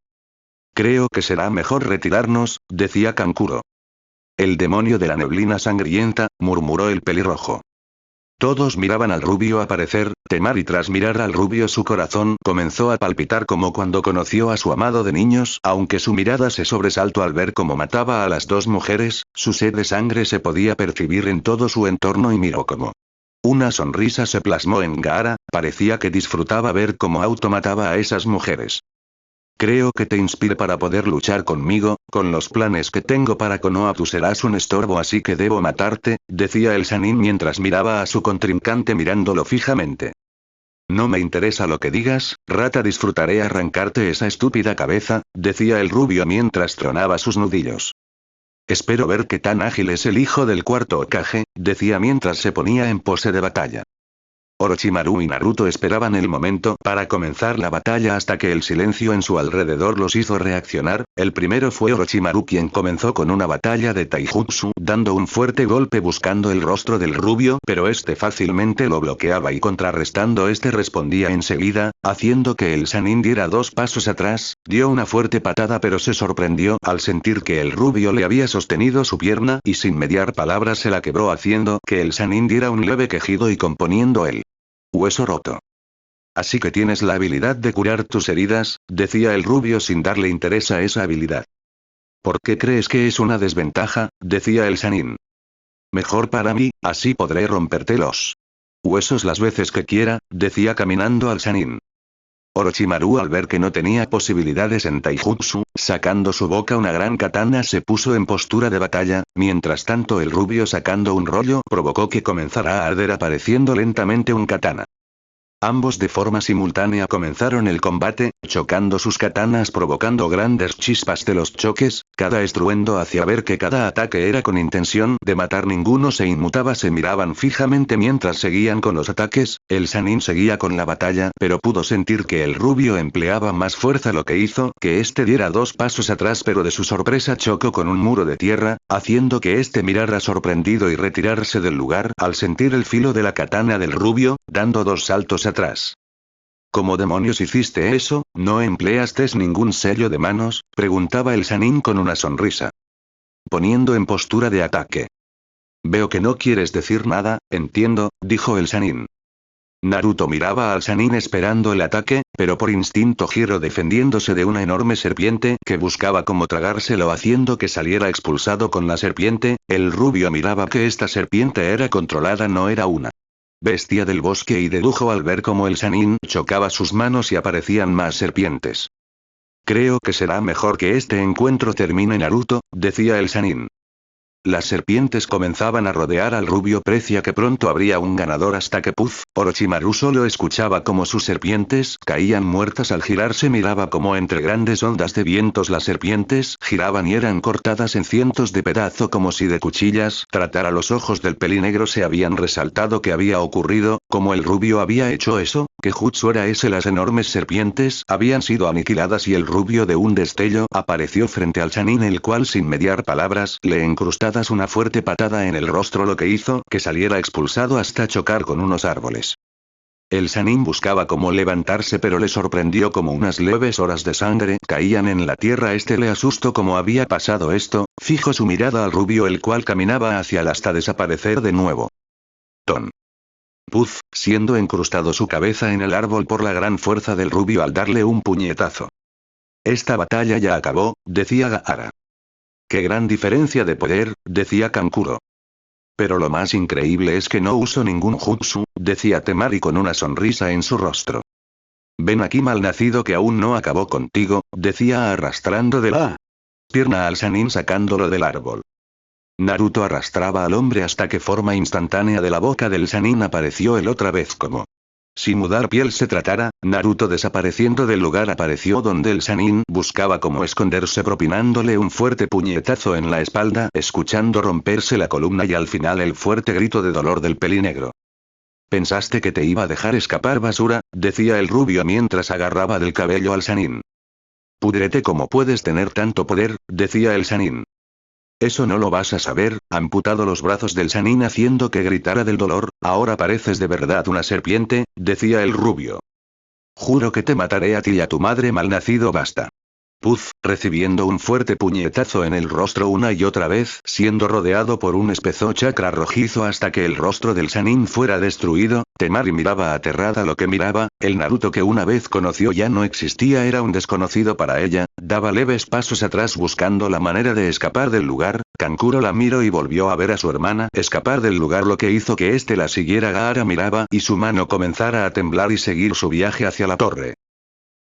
Creo que será mejor retirarnos, decía Kankuro. El demonio de la neblina sangrienta, murmuró el pelirrojo. Todos miraban al rubio aparecer, Temari tras mirar al rubio su corazón comenzó a palpitar como cuando conoció a su amado de niños, aunque su mirada se sobresaltó al ver cómo mataba a las dos mujeres, su sed de sangre se podía percibir en todo su entorno y miró como. Una sonrisa se plasmó en Gaara, parecía que disfrutaba ver cómo automataba a esas mujeres. Creo que te inspire para poder luchar conmigo, con los planes que tengo para Konoha tú serás un estorbo así que debo matarte, decía el Sannin mientras miraba a su contrincante mirándolo fijamente. No me interesa lo que digas, rata disfrutaré arrancarte esa estúpida cabeza, decía el rubio mientras tronaba sus nudillos. Espero ver qué tan ágil es el hijo del cuarto Hokage, decía mientras se ponía en pose de batalla. Orochimaru y Naruto esperaban el momento para comenzar la batalla hasta que el silencio en su alrededor los hizo reaccionar. El primero fue Orochimaru quien comenzó con una batalla de taijutsu, dando un fuerte golpe buscando el rostro del rubio, pero este fácilmente lo bloqueaba y contrarrestando este respondía enseguida, haciendo que el Sannin diera 2 pasos atrás, dio una fuerte patada pero se sorprendió al sentir que el rubio le había sostenido su pierna y sin mediar palabras se la quebró haciendo que el Sannin diera un leve quejido y componiendo el hueso roto. Así que tienes la habilidad de curar tus heridas, decía el rubio sin darle interés a esa habilidad. ¿Por qué crees que es una desventaja? Decía el Sannin. Mejor para mí, así podré romperte los huesos las veces que quiera, decía caminando al Sannin. Orochimaru al ver que no tenía posibilidades en taijutsu, sacando su boca una gran katana se puso en postura de batalla, mientras tanto el rubio sacando un rollo provocó que comenzara a arder apareciendo lentamente un katana. Ambos de forma simultánea comenzaron el combate, chocando sus katanas provocando grandes chispas de los choques, cada estruendo hacía ver que cada ataque era con intención de matar ninguno se inmutaba se miraban fijamente mientras seguían con los ataques, el Sannin seguía con la batalla pero pudo sentir que el rubio empleaba más fuerza lo que hizo que este diera 2 pasos atrás pero de su sorpresa chocó con un muro de tierra, haciendo que este mirara sorprendido y retirarse del lugar al sentir el filo de la katana del rubio, dando 2 saltos atrás. ¿Cómo demonios hiciste eso? ¿No empleaste ningún sello de manos? Preguntaba el Sannin con una sonrisa. Poniendo en postura de ataque. Veo que no quieres decir nada, entiendo, dijo el Sannin. Naruto miraba al Sannin esperando el ataque, pero por instinto giró defendiéndose de una enorme serpiente que buscaba cómo tragárselo haciendo que saliera expulsado con la serpiente, el rubio miraba que esta serpiente era controlada no era una bestia del bosque y dedujo al ver cómo el Sannin chocaba sus manos y aparecían más serpientes. Creo que será mejor que este encuentro termine Naruto, decía el Sannin. Las serpientes comenzaban a rodear al rubio precia que pronto habría un ganador hasta que puff, Orochimaru solo escuchaba como sus serpientes caían muertas al girarse miraba como entre grandes ondas de vientos las serpientes giraban y eran cortadas en cientos de pedazos como si de cuchillas, tratar a los ojos del pelinegro se habían resaltado que había ocurrido, como el rubio había hecho eso, que jutsu era ese las enormes serpientes habían sido aniquiladas y el rubio de un destello apareció frente al Sannin el cual sin mediar palabras le encrustadas una fuerte patada en el rostro lo que hizo que saliera expulsado hasta chocar con unos árboles. El Sannin buscaba cómo levantarse pero le sorprendió como unas leves horas de sangre caían en la tierra este le asustó como había pasado esto, fijó su mirada al rubio el cual caminaba hacia él hasta desaparecer de nuevo. Ton. Puff, siendo encrustado su cabeza en el árbol por la gran fuerza del rubio al darle un puñetazo. Esta batalla ya acabó, decía Gaara. Qué gran diferencia de poder, decía Kankuro. Pero lo más increíble es que no uso ningún jutsu, decía Temari con una sonrisa en su rostro. Ven aquí malnacido que aún no acabó contigo, decía arrastrando de la pierna al Sanin sacándolo del árbol. Naruto arrastraba al hombre hasta que forma instantánea de la boca del Sanin apareció él otra vez como si mudar piel se tratara, Naruto desapareciendo del lugar apareció donde el Sanin buscaba cómo esconderse propinándole un fuerte puñetazo en la espalda escuchando romperse la columna y al final el fuerte grito de dolor del pelinegro. ¿Pensaste que te iba a dejar escapar basura? Decía el rubio mientras agarraba del cabello al Sanin. Púdrete cómo puedes tener tanto poder, decía el Sanin. Eso no lo vas a saber, amputado los brazos del Sanin haciendo que gritara del dolor, ahora pareces de verdad una serpiente, decía el rubio. Juro que te mataré a ti y a tu madre malnacido basta. Puff, recibiendo un fuerte puñetazo en el rostro una y otra vez, siendo rodeado por un espeso chakra rojizo hasta que el rostro del Sanin fuera destruido, Temari miraba aterrada lo que miraba, el Naruto que una vez conoció ya no existía era un desconocido para ella, daba leves pasos atrás buscando la manera de escapar del lugar, Kankuro la miró y volvió a ver a su hermana escapar del lugar lo que hizo que éste la siguiera Gaara miraba y su mano comenzara a temblar y seguir su viaje hacia la torre.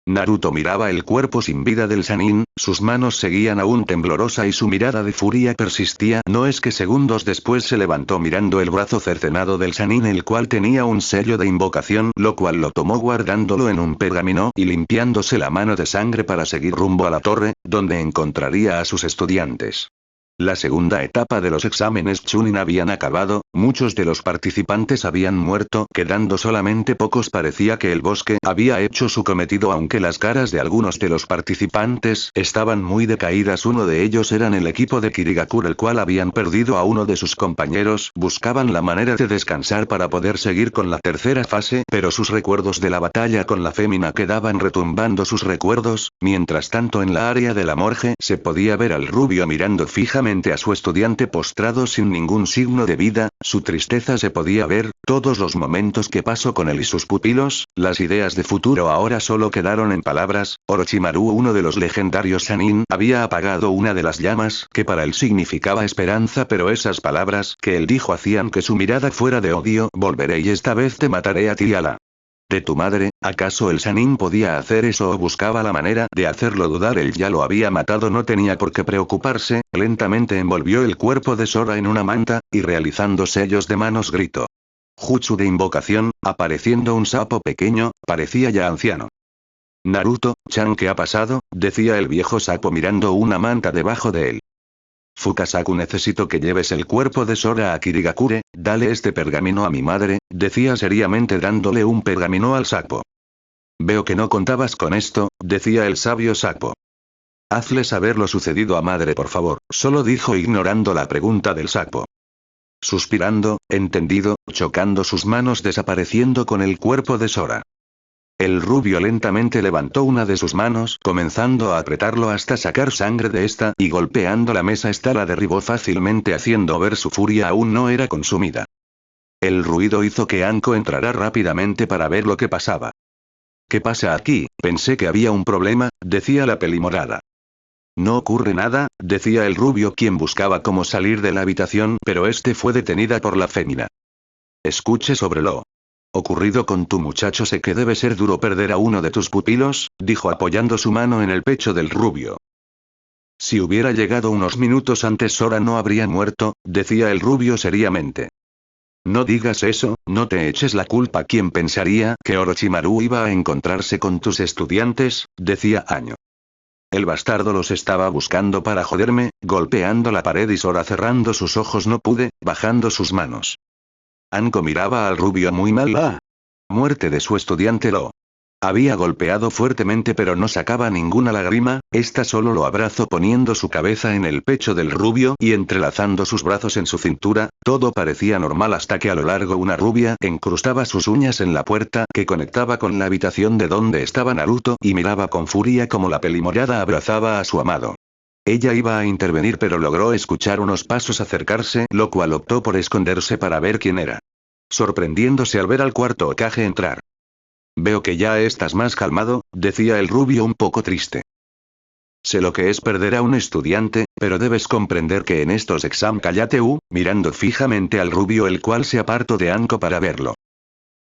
Naruto miraba el cuerpo sin vida del Sanin, sus manos seguían aún temblorosa y su mirada de furia persistía. No es que segundos después se levantó mirando el brazo cercenado del Sanin el cual tenía un sello de invocación, lo cual lo tomó guardándolo en un pergamino y limpiándose la mano de sangre para seguir rumbo a la torre, donde encontraría a sus estudiantes. La segunda etapa de los exámenes Chunin habían acabado, muchos de los participantes habían muerto, quedando solamente pocos. Parecía que el bosque había hecho su cometido aunque las caras de algunos de los participantes estaban muy decaídas. Uno de ellos eran el equipo de Kirigakure el cual habían perdido a uno de sus compañeros, buscaban la manera de descansar para poder seguir con la tercera fase, pero sus recuerdos de la batalla con la fémina quedaban retumbando sus recuerdos, mientras tanto en la área de la morgue se podía ver al rubio mirando fijamente a su estudiante postrado sin ningún signo de vida, su tristeza se podía ver, todos los momentos que pasó con él y sus pupilos, las ideas de futuro ahora solo quedaron en palabras. Orochimaru, uno de los legendarios Sanin, había apagado una de las llamas que para él significaba esperanza, pero esas palabras que él dijo hacían que su mirada fuera de odio. Volveré y esta vez te mataré a ti y a la de tu madre. ¿Acaso el Sanin podía hacer eso o buscaba la manera de hacerlo dudar? Él ya lo había matado, no tenía por qué preocuparse. Lentamente envolvió el cuerpo de Sora en una manta, y realizando sellos de manos gritó. Jutsu de invocación, apareciendo un sapo pequeño, parecía ya anciano. Naruto-chan, ¿qué ha pasado? Decía el viejo sapo mirando una manta debajo de él. Fukasaku, necesito que lleves el cuerpo de Sora a Kirigakure, dale este pergamino a mi madre, decía seriamente dándole un pergamino al sapo. Veo que no contabas con esto, decía el sabio sapo. Hazle saber lo sucedido a madre por favor, solo dijo ignorando la pregunta del sapo. Suspirando, entendido, chocando sus manos desapareciendo con el cuerpo de Sora. El rubio lentamente levantó una de sus manos, comenzando a apretarlo hasta sacar sangre de esta, y golpeando la mesa esta la derribó fácilmente haciendo ver su furia aún no era consumida. El ruido hizo que Anko entrara rápidamente para ver lo que pasaba. ¿Qué pasa aquí? Pensé que había un problema, decía la pelimorada. No ocurre nada, decía el rubio quien buscaba cómo salir de la habitación, pero este fue detenida por la fémina. Escuche sobre lo ocurrido con tu muchacho, sé que debe ser duro perder a uno de tus pupilos, dijo apoyando su mano en el pecho del rubio. Si hubiera llegado unos minutos antes Sora no habría muerto, decía el rubio seriamente. No digas eso, no te eches la culpa. ¿Quién pensaría que Orochimaru iba a encontrarse con tus estudiantes? Decía Año. El bastardo los estaba buscando para joderme, golpeando la pared y Sora cerrando sus ojos no pude, bajando sus manos. Anko miraba al rubio muy mal. La muerte de su estudiante lo había golpeado fuertemente pero no sacaba ninguna lágrima, esta solo lo abrazó poniendo su cabeza en el pecho del rubio y entrelazando sus brazos en su cintura, todo parecía normal hasta que a lo largo una rubia encrustaba sus uñas en la puerta que conectaba con la habitación de donde estaba Naruto y miraba con furia como la pelimorada abrazaba a su amado. Ella iba a intervenir pero logró escuchar unos pasos acercarse, lo cual optó por esconderse para ver quién era. Sorprendiéndose al ver al cuarto Hokage entrar. Veo que ya estás más calmado, decía el rubio un poco triste. Sé lo que es perder a un estudiante, pero debes comprender que en estos exámenes cállate mirando fijamente al rubio el cual se apartó de Anko para verlo.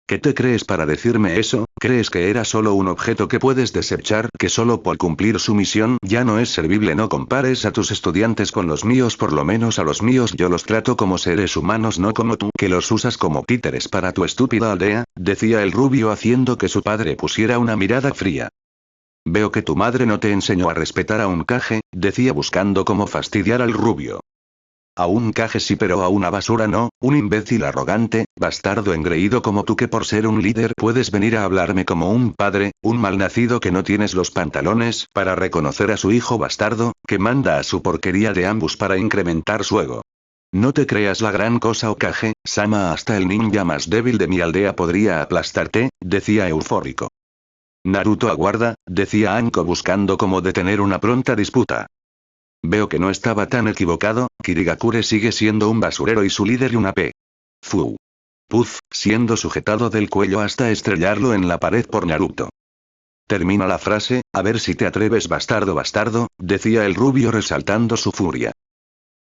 ¿Qué te crees para decirme eso? ¿Crees que era solo un objeto que puedes desechar, que solo por cumplir su misión ya no es servible? No compares a tus estudiantes con los míos, por lo menos a los míos yo los trato como seres humanos, no como tú, que los usas como títeres para tu estúpida aldea, decía el rubio haciendo que su padre pusiera una mirada fría. Veo que tu madre no te enseñó a respetar a un Kage, decía buscando cómo fastidiar al rubio. A un Kage sí, pero a una basura no, un imbécil arrogante, bastardo engreído como tú que por ser un líder puedes venir a hablarme como un padre, un malnacido que no tienes los pantalones para reconocer a su hijo bastardo, que manda a su porquería de ambos para incrementar su ego. No te creas la gran cosa Hokage, Sama, hasta el ninja más débil de mi aldea podría aplastarte, decía eufórico. Naruto aguarda, decía Anko buscando cómo detener una pronta disputa. Veo que no estaba tan equivocado, Kirigakure sigue siendo un basurero y su líder una P. Fu. Puff, siendo sujetado del cuello hasta estrellarlo en la pared por Naruto. Termina la frase, a ver si te atreves bastardo, decía el rubio resaltando su furia.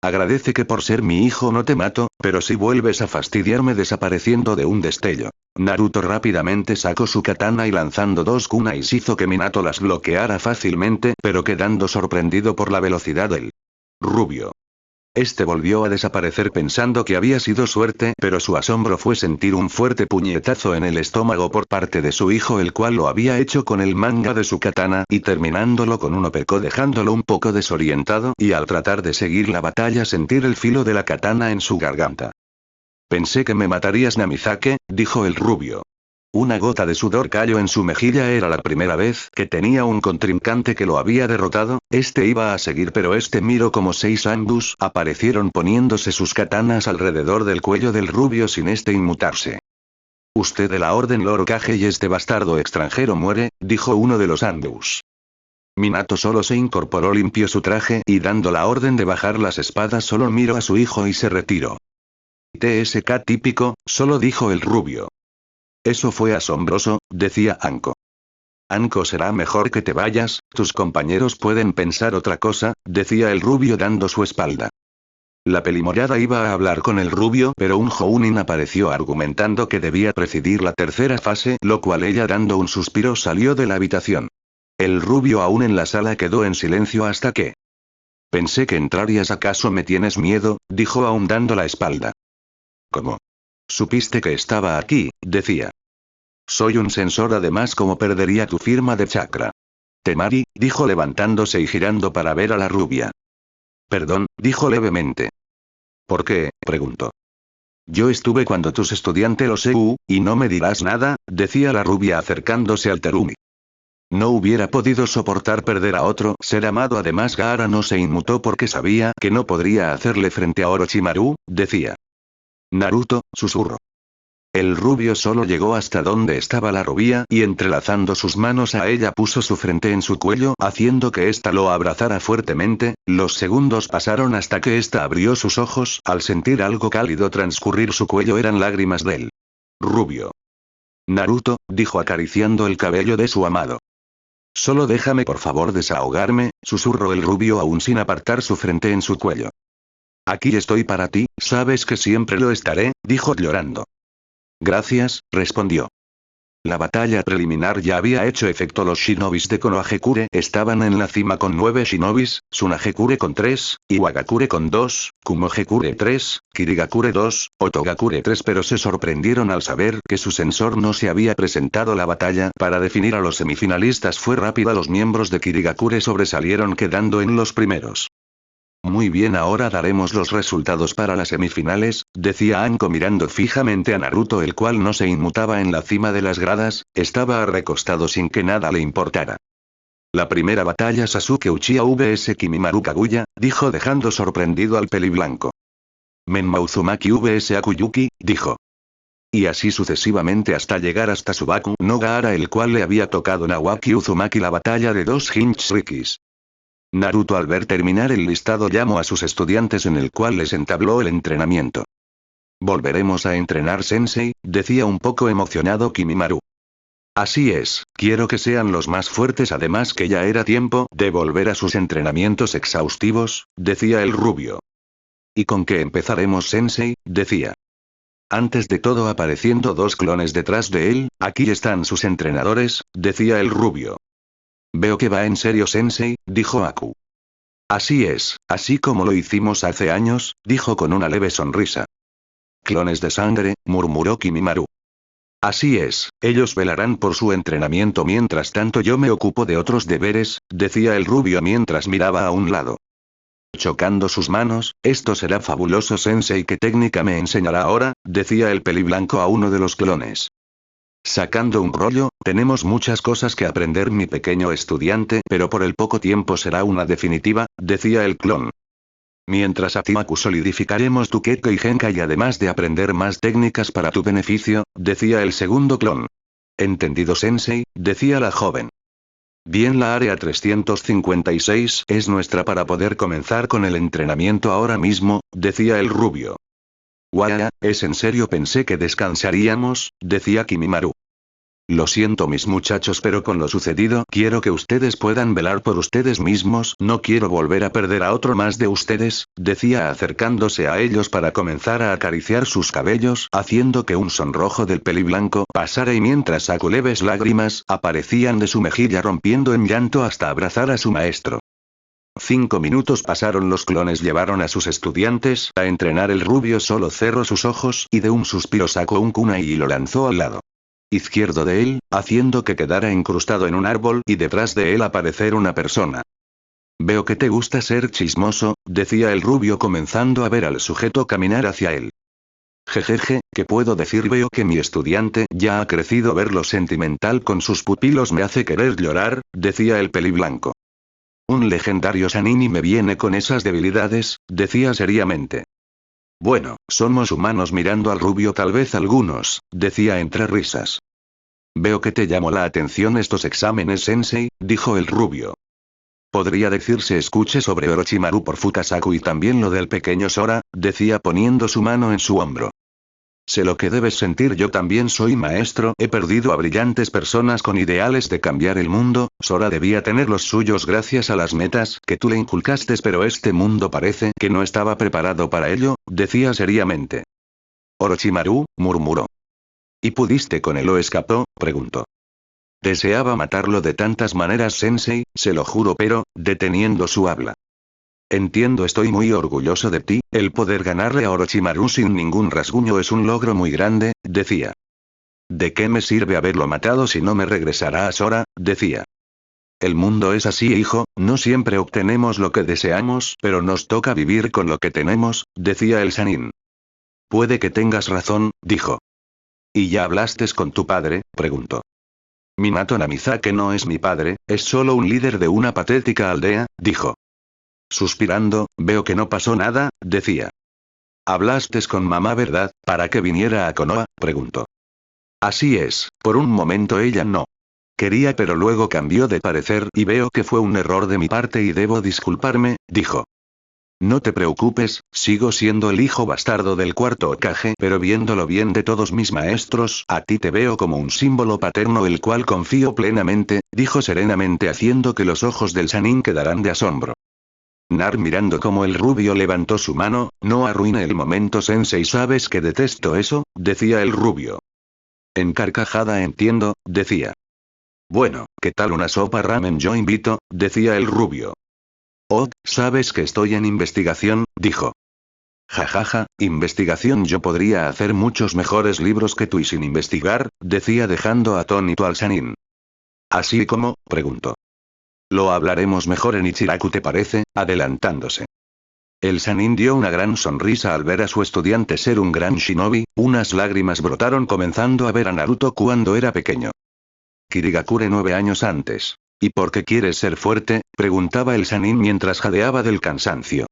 Agradece que por ser mi hijo no te mato, pero si vuelves a fastidiarme desapareciendo de un destello. Naruto rápidamente sacó su katana y lanzando dos kunais hizo que Minato las bloqueara fácilmente, pero quedando sorprendido por la velocidad del rubio. Este volvió a desaparecer pensando que había sido suerte, pero su asombro fue sentir un fuerte puñetazo en el estómago por parte de su hijo, el cual lo había hecho con el manga de su katana y terminándolo con un uppercut dejándolo un poco desorientado y al tratar de seguir la batalla sentir el filo de la katana en su garganta. Pensé que me matarías Namizake, dijo el rubio. Una gota de sudor cayó en su mejilla, era la primera vez que tenía un contrincante que lo había derrotado, este iba a seguir pero miró como 6 ambos aparecieron poniéndose sus katanas alrededor del cuello del rubio sin inmutarse. Usted de la orden Lord Hokage y este bastardo extranjero muere, dijo uno de los ambos. Minato solo se incorporó, limpió su traje y dando la orden de bajar las espadas solo miró a su hijo y se retiró. TSK típico, solo dijo el rubio. Eso fue asombroso, decía Anko. Anko, será mejor que te vayas, tus compañeros pueden pensar otra cosa, decía el rubio dando su espalda. La pelimorada iba a hablar con el rubio, pero un Jounin apareció argumentando que debía presidir la tercera fase, lo cual ella dando un suspiro salió de la habitación. El rubio aún en la sala quedó en silencio hasta que... Pensé que entrarías, ¿acaso me tienes miedo? Dijo aún dando la espalda. ¿Cómo? Supiste que estaba aquí, decía. Soy un sensor, además ¿cómo perdería tu firma de chakra? Temari, dijo levantándose y girando para ver a la rubia. Perdón, dijo levemente. ¿Por qué? Preguntó. Yo estuve cuando tus estudiantes lo sé, y no me dirás nada, decía la rubia acercándose al Terumi. No hubiera podido soportar perder a otro ser amado, además Gaara no se inmutó porque sabía que no podría hacerle frente a Orochimaru, decía. Naruto, susurró. El rubio solo llegó hasta donde estaba la rubia y entrelazando sus manos a ella puso su frente en su cuello haciendo que ésta lo abrazara fuertemente, los segundos pasaron hasta que ésta abrió sus ojos al sentir algo cálido transcurrir su cuello, eran lágrimas del rubio. Naruto, dijo acariciando el cabello de su amado. Solo déjame por favor desahogarme, susurró el rubio aún sin apartar su frente en su cuello. Aquí estoy para ti, sabes que siempre lo estaré, dijo llorando. Gracias, respondió. La batalla preliminar ya había hecho efecto. Los shinobis de Konohagakure estaban en la cima con 9 shinobis, Tsunagakure con 3, Iwagakure con 2, Kumohagakure 3, Kirigakure 2, Otogakure 3, pero se sorprendieron al saber que su sensor no se había presentado. La batalla para definir a los semifinalistas fue rápida, los miembros de Kirigakure sobresalieron quedando en los primeros. Muy bien, ahora daremos los resultados para las semifinales, decía Anko mirando fijamente a Naruto, el cual no se inmutaba en la cima de las gradas, estaba recostado sin que nada le importara. La primera batalla Sasuke Uchiha vs Kimimaru Kaguya, dijo dejando sorprendido al peliblanco. Menma Uzumaki vs Akuyuki, dijo. Y así sucesivamente hasta llegar hasta Subaku no Gaara, el cual le había tocado Naoki Uzumaki. La batalla de dos Jinchurikis. Naruto al ver terminar el listado llamó a sus estudiantes en el cual les entabló el entrenamiento. Volveremos a entrenar, sensei, decía un poco emocionado Kimimaru. Así es, quiero que sean los más fuertes, además que ya era tiempo de volver a sus entrenamientos exhaustivos, decía el rubio. ¿Y con qué empezaremos, sensei?, decía. Antes de todo apareciendo dos clones detrás de él, aquí están sus entrenadores, decía el rubio. Veo que va en serio, sensei, dijo Aku. Así es, así como lo hicimos hace años, dijo con una leve sonrisa. Clones de sangre, murmuró Kimimaru. Así es, ellos velarán por su entrenamiento mientras tanto yo me ocupo de otros deberes, decía el rubio mientras miraba a un lado. Chocando sus manos, esto será fabuloso, sensei, ¿qué técnica me enseñará ahora?, decía el peliblanco a uno de los clones. Sacando un rollo, tenemos muchas cosas que aprender, mi pequeño estudiante, pero por el poco tiempo será una definitiva, decía el clon. Mientras a ti, Aku, solidificaremos tu Kekkei Genkai, además de aprender más técnicas para tu beneficio, decía el segundo clon. Entendido, sensei, decía la joven. Bien, la área 356 es nuestra para poder comenzar con el entrenamiento ahora mismo, decía el rubio. Guau, ¿es en serio? Pensé que descansaríamos, decía Kimimaru. Lo siento, mis muchachos, pero con lo sucedido quiero que ustedes puedan velar por ustedes mismos, no quiero volver a perder a otro más de ustedes, decía acercándose a ellos para comenzar a acariciar sus cabellos, haciendo que un sonrojo del peliblanco pasara y mientras leves lágrimas aparecían de su mejilla rompiendo en llanto hasta abrazar a su maestro. 5 minutos pasaron, los clones llevaron a sus estudiantes a entrenar, el rubio solo cerró sus ojos y de un suspiro sacó un kunai y lo lanzó al lado izquierdo de él, haciendo que quedara incrustado en un árbol y detrás de él aparecer una persona. Veo que te gusta ser chismoso, decía el rubio comenzando a ver al sujeto caminar hacia él. Jejeje, ¿qué puedo decir? Veo que mi estudiante ya ha crecido, verlo sentimental con sus pupilos me hace querer llorar, decía el peliblanco. Un legendario Sanini me viene con esas debilidades, decía seriamente. Bueno, somos humanos, mirando al rubio tal vez algunos, decía entre risas. Veo que te llamó la atención estos exámenes, sensei, dijo el rubio. Podría decirse escuche sobre Orochimaru por Fukasaku y también lo del pequeño Sora, decía poniendo su mano en su hombro. Sé lo que debes sentir, yo también soy maestro, he perdido a brillantes personas con ideales de cambiar el mundo, Sora debía tener los suyos gracias a las metas que tú le inculcaste, pero este mundo parece que no estaba preparado para ello, decía seriamente. Orochimaru, murmuró. ¿Y pudiste con él o escapó?, preguntó. Deseaba matarlo de tantas maneras, sensei, se lo juro, pero, deteniendo su habla. Entiendo, estoy muy orgulloso de ti, el poder ganarle a Orochimaru sin ningún rasguño es un logro muy grande, decía. ¿De qué me sirve haberlo matado si no me regresará a Sora?, decía. El mundo es así, hijo, no siempre obtenemos lo que deseamos, pero nos toca vivir con lo que tenemos, decía el Sannin. Puede que tengas razón, dijo. ¿Y ya hablaste con tu padre?, preguntó. Minato Namizake no es mi padre, es solo un líder de una patética aldea, dijo. Suspirando, veo que no pasó nada, decía. ¿Hablaste con mamá, verdad, para que viniera a Konoha?, preguntó. Así es, por un momento ella no quería, pero luego cambió de parecer y veo que fue un error de mi parte y debo disculparme, dijo. No te preocupes, sigo siendo el hijo bastardo del cuarto Hokage, pero viéndolo bien de todos mis maestros, a ti te veo como un símbolo paterno el cual confío plenamente, dijo serenamente haciendo que los ojos del Sannin quedaran de asombro. Nar mirando como el rubio levantó su mano, no arruine el momento, sensei, sabes que detesto eso, decía el rubio. En carcajada entiendo, decía. Bueno, ¿qué tal una sopa ramen? Yo invito, decía el rubio. Oh, sabes que estoy en investigación, dijo. Jajaja, investigación, yo podría hacer muchos mejores libros que tú y sin investigar, decía dejando atónito al Sannin. ¿Así como?, preguntó. Lo hablaremos mejor en Ichiraku, ¿te parece?, adelantándose. El Sannin dio una gran sonrisa al ver a su estudiante ser un gran shinobi, unas lágrimas brotaron comenzando a ver a Naruto cuando era pequeño. Kirigakure 9 años antes. ¿Y por qué quieres ser fuerte?, preguntaba el Sannin mientras jadeaba del cansancio.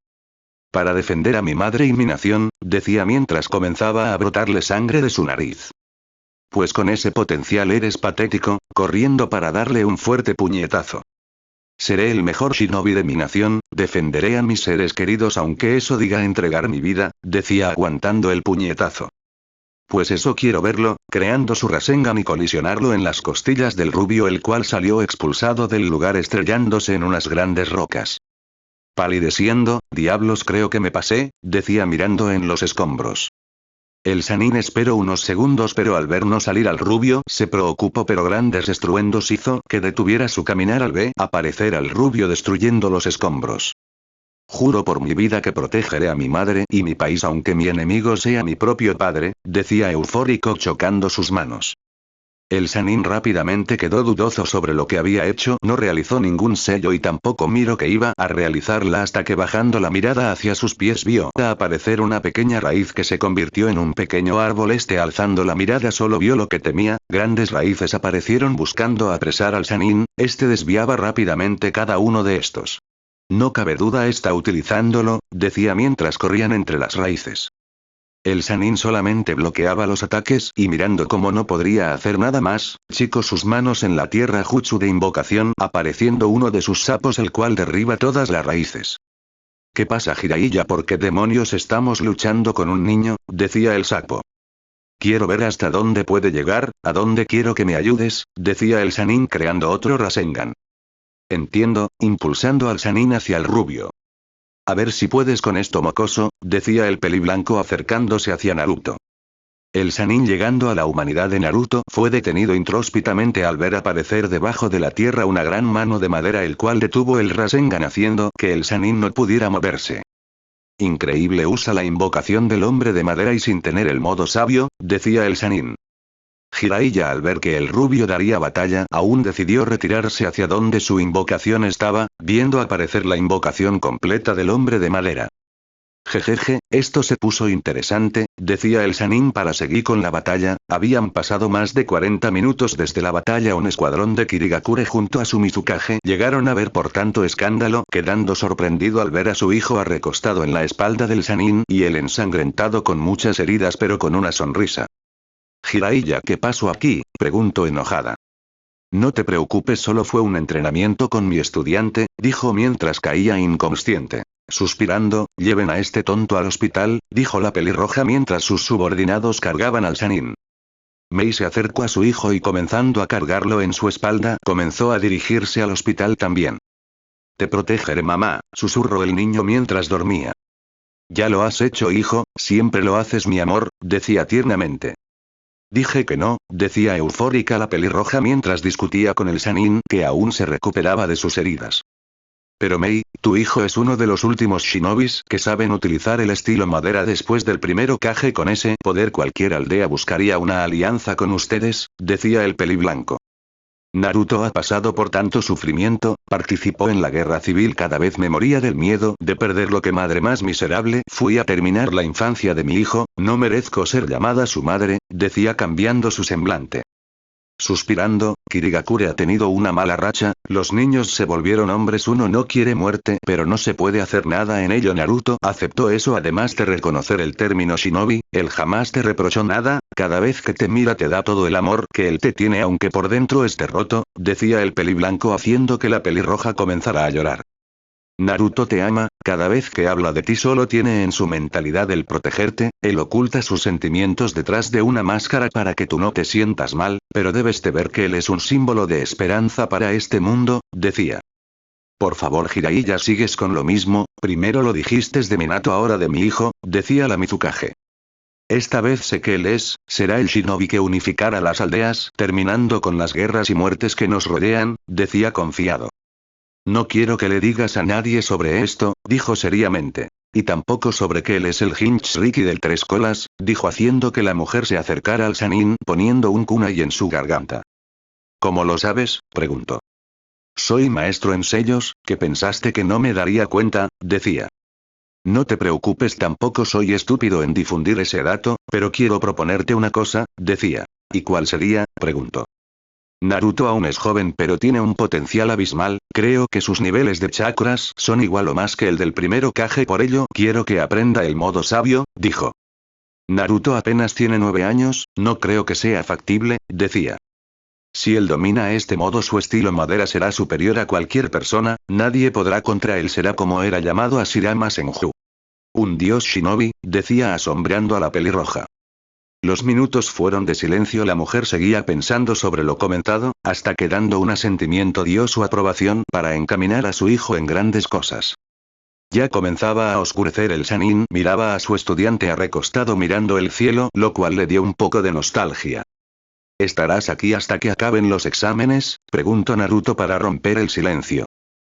Para defender a mi madre y mi nación, decía mientras comenzaba a brotarle sangre de su nariz. Pues con ese potencial eres patético, corriendo para darle un fuerte puñetazo. Seré el mejor shinobi de mi nación, defenderé a mis seres queridos aunque eso diga entregar mi vida, decía aguantando el puñetazo. Pues eso quiero verlo, creando su Rasengan y colisionarlo en las costillas del rubio, el cual salió expulsado del lugar estrellándose en unas grandes rocas. Palideciendo, diablos creo que me pasé, decía mirando en los escombros. El Sanin esperó unos segundos, pero al ver no salir al rubio se preocupó, pero grandes estruendos hizo que detuviera su caminar al ver aparecer al rubio destruyendo los escombros. Juro por mi vida que protegeré a mi madre y mi país aunque mi enemigo sea mi propio padre, decía eufórico chocando sus manos. El Sanin rápidamente quedó dudoso sobre lo que había hecho, no realizó ningún sello y tampoco miró que iba a realizarla hasta que bajando la mirada hacia sus pies vio aparecer una pequeña raíz que se convirtió en un pequeño árbol. Alzando la mirada solo vio lo que temía, grandes raíces aparecieron buscando apresar al Sanin, desviaba rápidamente cada uno de estos. No cabe duda está utilizándolo, decía mientras corrían entre las raíces. El Sanin solamente bloqueaba los ataques y mirando como no podría hacer nada más, chicó sus manos en la tierra jutsu de invocación, apareciendo uno de sus sapos el cual derriba todas las raíces. ¿Qué pasa Jiraiya? ¿Por qué demonios estamos luchando con un niño? Decía el sapo. Quiero ver hasta dónde puede llegar, a dónde quiero que me ayudes, decía el Sanin creando otro Rasengan. Entiendo, impulsando al Sanin hacia el rubio. A ver si puedes con esto mocoso, decía el peliblanco acercándose hacia Naruto. El Sanin llegando a la humanidad de Naruto fue detenido intróspitamente al ver aparecer debajo de la tierra una gran mano de madera el cual detuvo el Rasengan haciendo que el Sanin no pudiera moverse. Increíble, usa la invocación del hombre de madera y sin tener el modo sabio, decía el Sanin. Jiraiya al ver que el rubio daría batalla aún decidió retirarse hacia donde su invocación estaba, viendo aparecer la invocación completa del hombre de madera. Jejeje, esto se puso interesante, decía el Sanin para seguir con la batalla. Habían pasado más de 40 minutos desde la batalla. Un escuadrón de Kirigakure junto a su Mizukage llegaron a ver por tanto escándalo, quedando sorprendido al ver a su hijo recostado en la espalda del Sanin y el ensangrentado con muchas heridas pero con una sonrisa. Jiraiya, ¿qué pasó aquí?, preguntó enojada. No te preocupes, solo fue un entrenamiento con mi estudiante, dijo mientras caía inconsciente. Suspirando, lleven a este tonto al hospital, dijo la pelirroja mientras sus subordinados cargaban al Sanin. Mei se acercó a su hijo y comenzando a cargarlo en su espalda, comenzó a dirigirse al hospital también. Te protegeré mamá, susurró el niño mientras dormía. Ya lo has hecho hijo, siempre lo haces mi amor, decía tiernamente. Dije que no, decía eufórica la pelirroja mientras discutía con el Sanin que aún se recuperaba de sus heridas. Pero Mei, tu hijo es uno de los últimos shinobis que saben utilizar el estilo madera. Después del primer Hokage con ese poder cualquier aldea buscaría una alianza con ustedes, decía el peliblanco. Naruto ha pasado por tanto sufrimiento, participó en la guerra civil, cada vez me moría del miedo de perder lo que madre más miserable, fui a terminar la infancia de mi hijo, no merezco ser llamada su madre, decía cambiando su semblante. Suspirando, Kirigakure ha tenido una mala racha, los niños se volvieron hombres, uno no quiere muerte pero no se puede hacer nada en ello. Naruto aceptó eso además de reconocer el término shinobi, él jamás te reprochó nada, cada vez que te mira te da todo el amor que él te tiene aunque por dentro esté roto, decía el peliblanco haciendo que la pelirroja comenzara a llorar. Naruto te ama, cada vez que habla de ti solo tiene en su mentalidad el protegerte, él oculta sus sentimientos detrás de una máscara para que tú no te sientas mal, pero debes de ver que él es un símbolo de esperanza para este mundo, decía. Por favor Jiraiya, sigues con lo mismo, primero lo dijiste de Minato ahora de mi hijo, decía la Mizukage. Esta vez sé que él será el shinobi que unificará las aldeas, terminando con las guerras y muertes que nos rodean, decía confiado. No quiero que le digas a nadie sobre esto, dijo seriamente. Y tampoco sobre que él es el Jinchuriki del Tres Colas, dijo haciendo que la mujer se acercara al Sanin poniendo un kunai en su garganta. ¿Cómo lo sabes?, preguntó. Soy maestro en sellos, ¿que pensaste que no me daría cuenta?, decía. No te preocupes, tampoco soy estúpido en difundir ese dato, pero quiero proponerte una cosa, decía. ¿Y cuál sería?, preguntó. Naruto aún es joven pero tiene un potencial abismal, creo que sus niveles de chakras son igual o más que el del primer Hokage, por ello quiero que aprenda el modo sabio, dijo. Naruto apenas tiene 9 años, no creo que sea factible, decía. Si él domina este modo su estilo madera será superior a cualquier persona, nadie podrá contra él, será como era llamado Hashirama Senju. Un dios shinobi, decía asombrando a la pelirroja. Los minutos fueron de silencio. La mujer seguía pensando sobre lo comentado, hasta que dando un asentimiento dio su aprobación para encaminar a su hijo en grandes cosas. Ya comenzaba a oscurecer. El Sannin miraba a su estudiante recostado mirando el cielo, lo cual le dio un poco de nostalgia. ¿Estarás aquí hasta que acaben los exámenes?, preguntó Naruto para romper el silencio.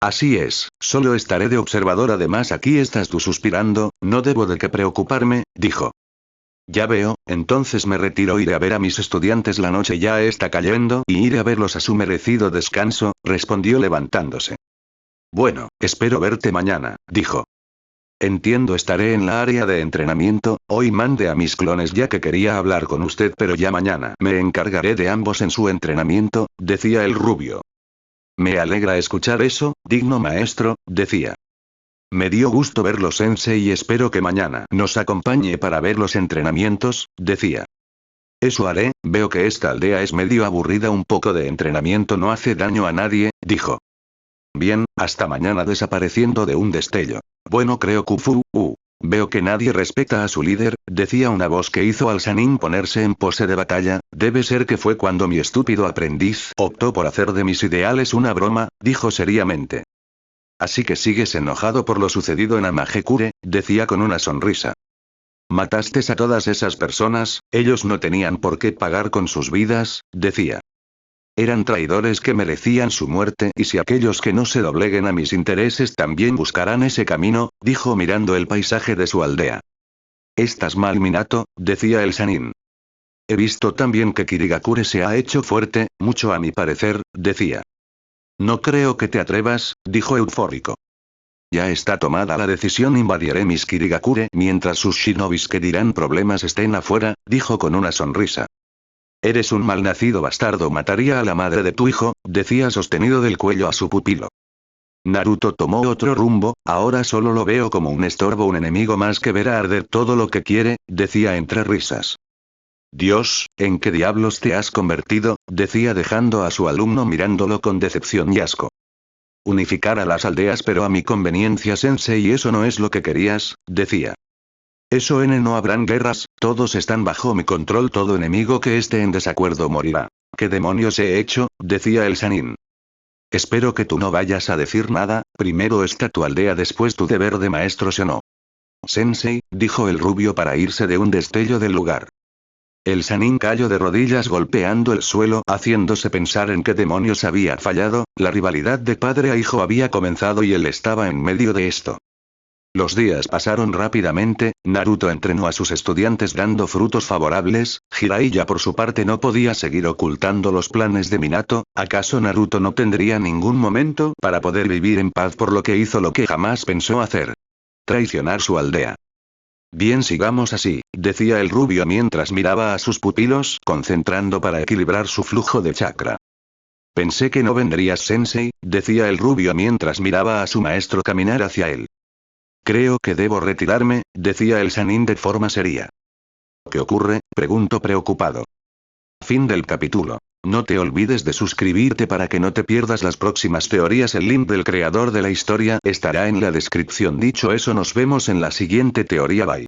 Así es, solo estaré de observador. Además aquí estás tú suspirando, no debo de qué preocuparme, dijo. Ya veo, entonces me retiro. Iré a ver a mis estudiantes. La noche ya está cayendo y iré a verlos a su merecido descanso, respondió levantándose. Bueno, espero verte mañana, dijo. Entiendo, estaré en la área de entrenamiento. Hoy mandé a mis clones ya que quería hablar con usted, pero ya mañana me encargaré de ambos en su entrenamiento, decía el rubio. Me alegra escuchar eso, digno maestro, decía. Me dio gusto verlo, sensei, y espero que mañana nos acompañe para ver los entrenamientos, decía. Eso haré. Veo que esta aldea es medio aburrida. Un poco de entrenamiento no hace daño a nadie, dijo. Bien, hasta mañana. Desapareciendo de un destello. Bueno, creo Kung-Fu. Veo que nadie respeta a su líder, decía una voz que hizo al Sannin ponerse en pose de batalla. Debe ser que fue cuando mi estúpido aprendiz optó por hacer de mis ideales una broma, dijo seriamente. Así que sigues enojado por lo sucedido en Amagekure, decía con una sonrisa. Mataste a todas esas personas, ellos no tenían por qué pagar con sus vidas, decía. Eran traidores que merecían su muerte, y si aquellos que no se dobleguen a mis intereses también buscarán ese camino, dijo mirando el paisaje de su aldea. Estás mal, Minato, decía el Sannin. He visto también que Kirigakure se ha hecho fuerte, mucho a mi parecer, decía. No creo que te atrevas, dijo eufórico. Ya está tomada la decisión. Invadiré mis Kirigakure mientras sus shinobis que dirán problemas estén afuera, dijo con una sonrisa. Eres un malnacido bastardo. Mataría a la madre de tu hijo, decía sostenido del cuello a su pupilo. Naruto tomó otro rumbo. Ahora solo lo veo como un estorbo, un enemigo más que verá arder todo lo que quiere, decía entre risas. Dios, ¿en qué diablos te has convertido?, decía dejando a su alumno mirándolo con decepción y asco. Unificar a las aldeas, pero a mi conveniencia, sensei, eso no es lo que querías, decía. Eso no habrán guerras, todos están bajo mi control. Todo enemigo que esté en desacuerdo morirá. ¿Qué demonios he hecho?, decía el Sannin. Espero que tú no vayas a decir nada. Primero está tu aldea, después tu deber de maestro, ¿sí o no? Sensei, dijo el rubio para irse de un destello del lugar. El Sannin cayó de rodillas golpeando el suelo, haciéndose pensar en qué demonios había fallado. La rivalidad de padre a hijo había comenzado y él estaba en medio de esto. Los días pasaron rápidamente. Naruto entrenó a sus estudiantes dando frutos favorables. Jiraiya por su parte no podía seguir ocultando los planes de Minato. ¿Acaso Naruto no tendría ningún momento para poder vivir en paz por lo que hizo lo que jamás pensó hacer? Traicionar su aldea. Bien, sigamos así, decía el rubio mientras miraba a sus pupilos, concentrando para equilibrar su flujo de chakra. Pensé que no vendrías, sensei, decía el rubio mientras miraba a su maestro caminar hacia él. Creo que debo retirarme, decía el Sannin de forma seria. ¿Qué ocurre?, preguntó preocupado. Fin del capítulo. No te olvides de suscribirte para que no te pierdas las próximas teorías. El link del creador de la historia estará en la descripción. Dicho eso, nos vemos en la siguiente teoría. Bye.